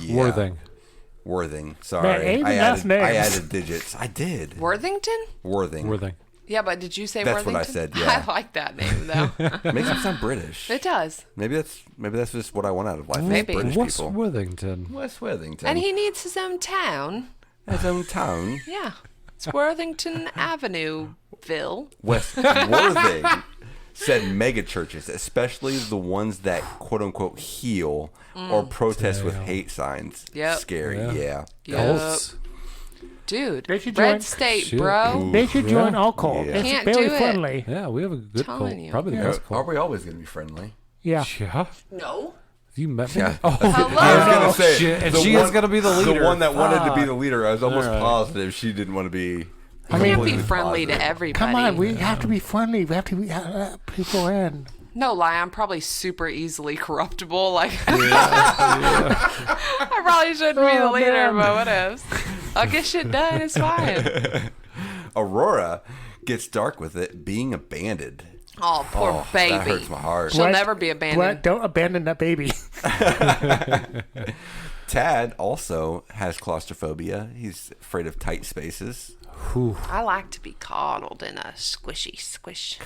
Worthing. Sorry. Man, even I that's names. added digits. I did. Worthington? Worthing. Yeah, but did you say That's Worthington? what I said, yeah. I like that name, though. Makes him sound British. It does. Maybe that's just what I want out of life. is Maybe. British West people. Worthington. Wes Worthington. And he needs his own town. his own town. Yeah. It's Worthington Avenue-ville. Wes Worthing said mega churches, especially the ones that quote unquote heal or protest with hate signs. Yep. Scary. Yeah. Yeah. Cults. Dude, They should Red join- State, Shit. bro. They should join our cult. Yeah. It's Can't very do it. friendly. Yeah, we have a good cult. Telling you. Probably the Are, best are cult. we always going to be friendly? Yeah. Yeah. No. You met me? Yeah. Oh, Hello. I was gonna say shit. And the she is gonna be the leader. The one that wanted to be Fuck. the leader. I was almost All right. positive she didn't want to be. You can't be completely friendly to positive. everybody. Come on, we have to be friendly. We have to be people in. No lie, I'm probably super easily corruptible. Like, I probably shouldn't be the Oh, leader, man. but what else? I'll get shit done. It's fine. Aurora gets dark with it being abandoned. Oh, poor Oh, baby. that hurts my heart. She'll Brett- never be abandoned. Brett, don't abandon that baby. Tad also has claustrophobia. He's afraid of tight spaces. I like to be coddled in a squishy squish.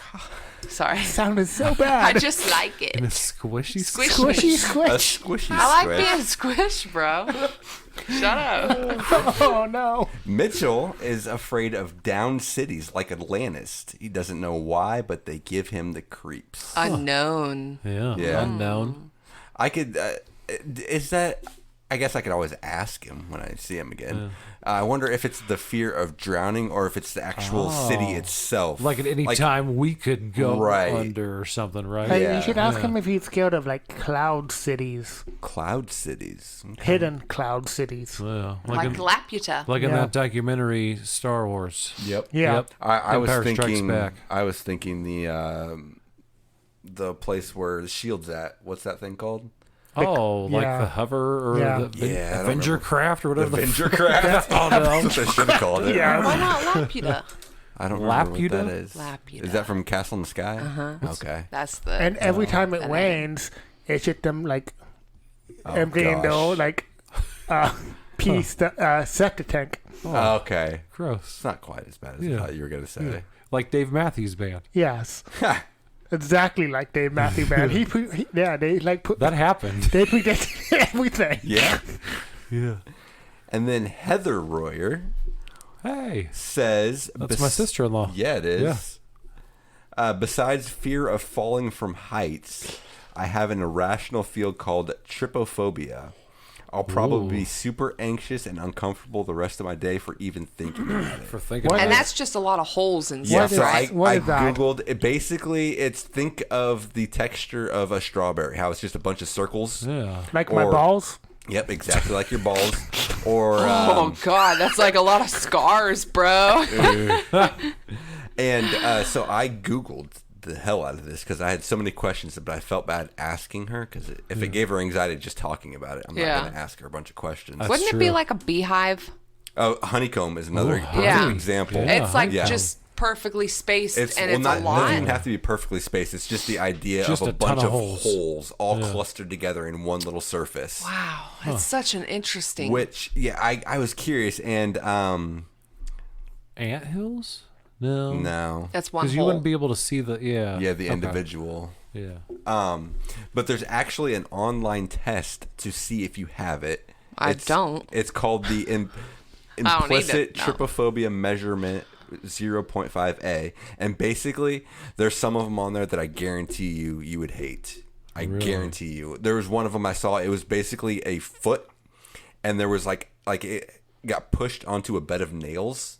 Sorry. Sounded so I bad. just like it. In a squishy. Squish Squishy me. A squish. squishy I like squish. being squished, bro. Shut up. Oh no. Mitchell is afraid of downed cities like Atlantis. He doesn't know why, but they give him the creeps. Unknown. Yeah. Yeah. Unknown. I could. Is that? I guess I could always ask him when I see him again. I wonder if it's the fear of drowning or if it's the actual city itself. Like at any time we could go Right. under or something, right? Hey, Yeah. you should ask him if he's scared of like cloud cities, Cloud cities. Okay. hidden cloud cities. Yeah. Like Laputa. Like in Yeah. that documentary Star Wars. Yep. Yeah. Yep. I was Empire Strikes thinking. Back. I was thinking the the place where the shield's at. What's that thing called? Oh, like the hover or the Avenger craft or whatever. The Avenger craft? Oh, no. That's what I should have called it. Yeah. Why not Laputa? I don't remember what that is. Laputa. Is that from Castle in the Sky? Uh-huh. Okay. That's the... And every time it rains, it's just them, like, emptying the old, like, septic tank. Oh, okay. Gross. It's not quite as bad as I thought you were going to say. Yeah. Like Dave Matthews Band. Yes. Exactly like Dave Matthews Band. They like put... That happened. They predicted everything. Yeah. Yeah. And then Heather Royer says... That's my sister-in-law. Yeah, it is. Yeah. Besides fear of falling from heights, I have an irrational fear called trypophobia. I'll probably be super anxious and uncomfortable the rest of my day for even thinking about it. And that's just a lot of holes and Yeah, stuff. so Right? I Googled it. Basically, it's think of the texture of a strawberry, how it's just a bunch of circles. Yeah. Like my balls? Yep, exactly like your balls. Or oh, God, that's like a lot of scars, bro. And so I Googled the hell out of this because I had so many questions, but I felt bad asking her because if it gave her anxiety just talking about it, I'm not going to ask her a bunch of questions. Wouldn't it be like a beehive? Oh, honeycomb is another example. Yeah. It's like just perfectly spaced, and it's a lot. It doesn't even have to be perfectly spaced. It's just the idea of a bunch of holes all clustered together in one little surface. Wow, it's such an interesting. Which, I was curious, and Anthills? No. That's one hole. Because you wouldn't be able to see the the individual. Yeah. But there's actually an online test to see if you have it. don't. It's called the implicit trypophobia measurement 0.5A, and basically there's some of them on there that I guarantee you would hate. I guarantee you. There was one of them I saw. It was basically a foot, and there was like it got pushed onto a bed of nails.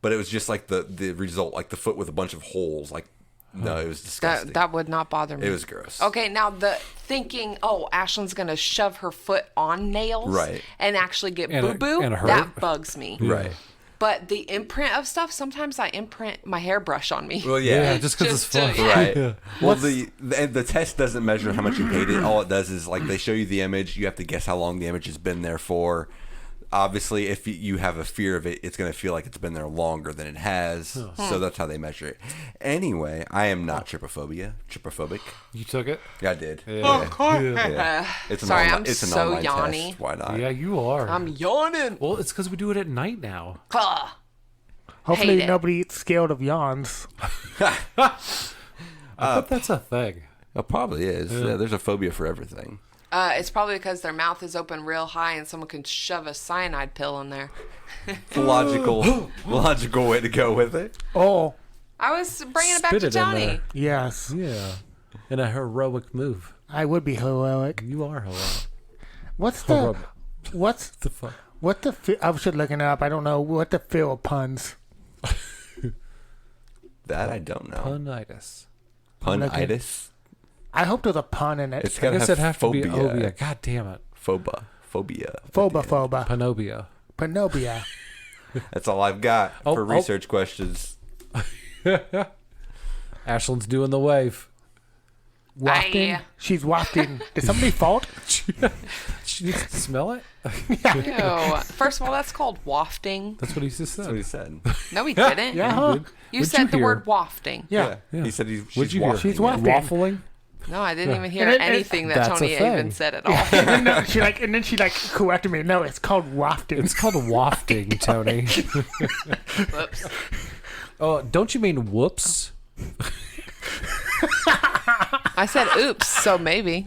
But it was just like the result, like the foot with a bunch of holes. Like, no, it was disgusting. That would not bother me. It was gross. Okay, now the thinking, Ashlyn's going to shove her foot on nails and actually get boo-boo, that bugs me. Right. But the imprint of stuff, sometimes I imprint my hairbrush on me. Well, yeah. Just because it's fun. Right. Yeah. Well, the test doesn't measure how much you hate it. All it does is, like, they show you the image. You have to guess how long the image has been there for. Obviously, if you have a fear of it, it's going to feel like it's been there longer than it has. So that's how they measure it. Anyway, I am not trypophobic. You took it? Yeah, I did. Yeah. It's an Sorry, it's an so online yawny. test. Why not? Yeah, you are. I'm yawning. Well, it's because we do it at night now. Hopefully nobody's scared of yawns. I bet that's a thing. It probably is. Yeah, there's a phobia for everything. It's probably because their mouth is open real high and someone can shove a cyanide pill in there. Logical way to go with it. Oh. I was bringing it back to Johnny. Yes. Yeah. In a heroic move. I would be heroic. You are heroic. What's the fuck? I was just looking up. I don't know what the feel of puns. That I don't know. Punitis. Punitis? I hope there's a pun in it. It's gotta have to be obia. God damn it. Phobia. Panobia. That's all I've got for research questions. Ashlyn's doing the wave. Wafting? She's wafting. Did somebody fault? She needs to smell it? Ew. First of all, that's called wafting. That's what he just said. That's what he said. No, he didn't. Yeah. You said the word wafting. Yeah. He said she's wafting. She's wafting. Waffling? No, I didn't even hear anything that Tony even said at all. And then she corrected me. No, it's called wafting. It's called wafting, Tony. Whoops. Oh, don't you mean whoops? I said oops, so maybe.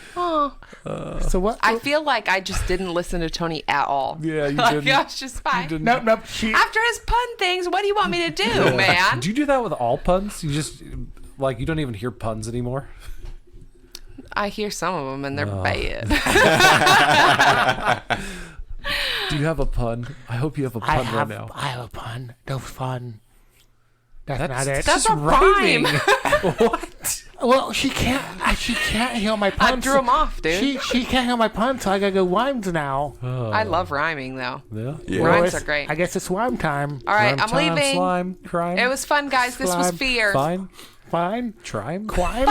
So what? I feel like I just didn't listen to Tony at all. Yeah, you like, didn't. I was just fine. Nope. After his pun things, what do you want me to do, man? Do you do that with all puns? You just, you don't even hear puns anymore? I hear some of them, and they're bad. Do you have a pun? I hope you have a pun right now. I have a pun. No fun. That's not it. That's a rhyme. What? Well, she can't hear my puns. I threw him off, dude. She can't hear my puns, so I gotta go rhymes now. I love rhyming, though. Yeah. Rhymes are great. I guess it's rhyme time. All right, Rhyme I'm time, leaving. Slime, crime. It was fun, guys. This was Fear. Fine. Fine. Trime? Quine?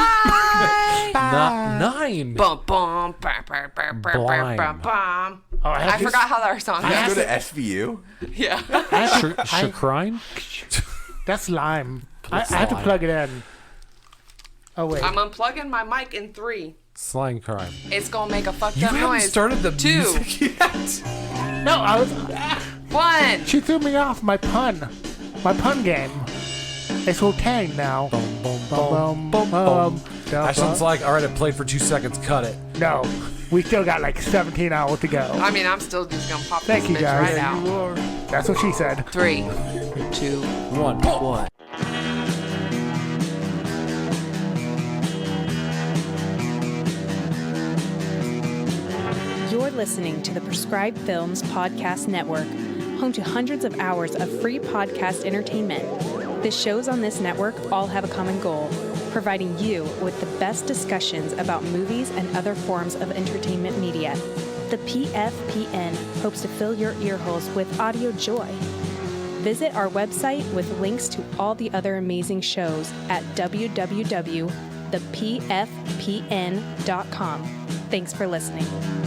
Nine. Bum, bum, bum, bum, bum, bum, Blime. bum, bum. Oh, I forgot how our song I goes. go to SVU. Yeah. Shakrine? That's lime. I have to plug it in. Oh, wait. I'm unplugging my mic in 3. Slang crime. It's gonna make a fucked You up haven't noise. started the 2, music yet. No, I was... 1. She threw me off my pun game. It's Wu-Tang now. Ashland's like, all right, it played for 2 seconds. Cut it. No, we still got like 17 hours to go. I mean, I'm still just gonna pop Thank this you, bitch guys. right out. That's what she said. 3, 2, 1. You're listening to the Prescribed Films Podcast Network, home to hundreds of hours of free podcast entertainment. The shows on this network all have a common goal, providing you with the best discussions about movies and other forms of entertainment media. The PFPN hopes to fill your earholes with audio joy. Visit our website with links to all the other amazing shows at www.thepfpn.com. Thanks for listening.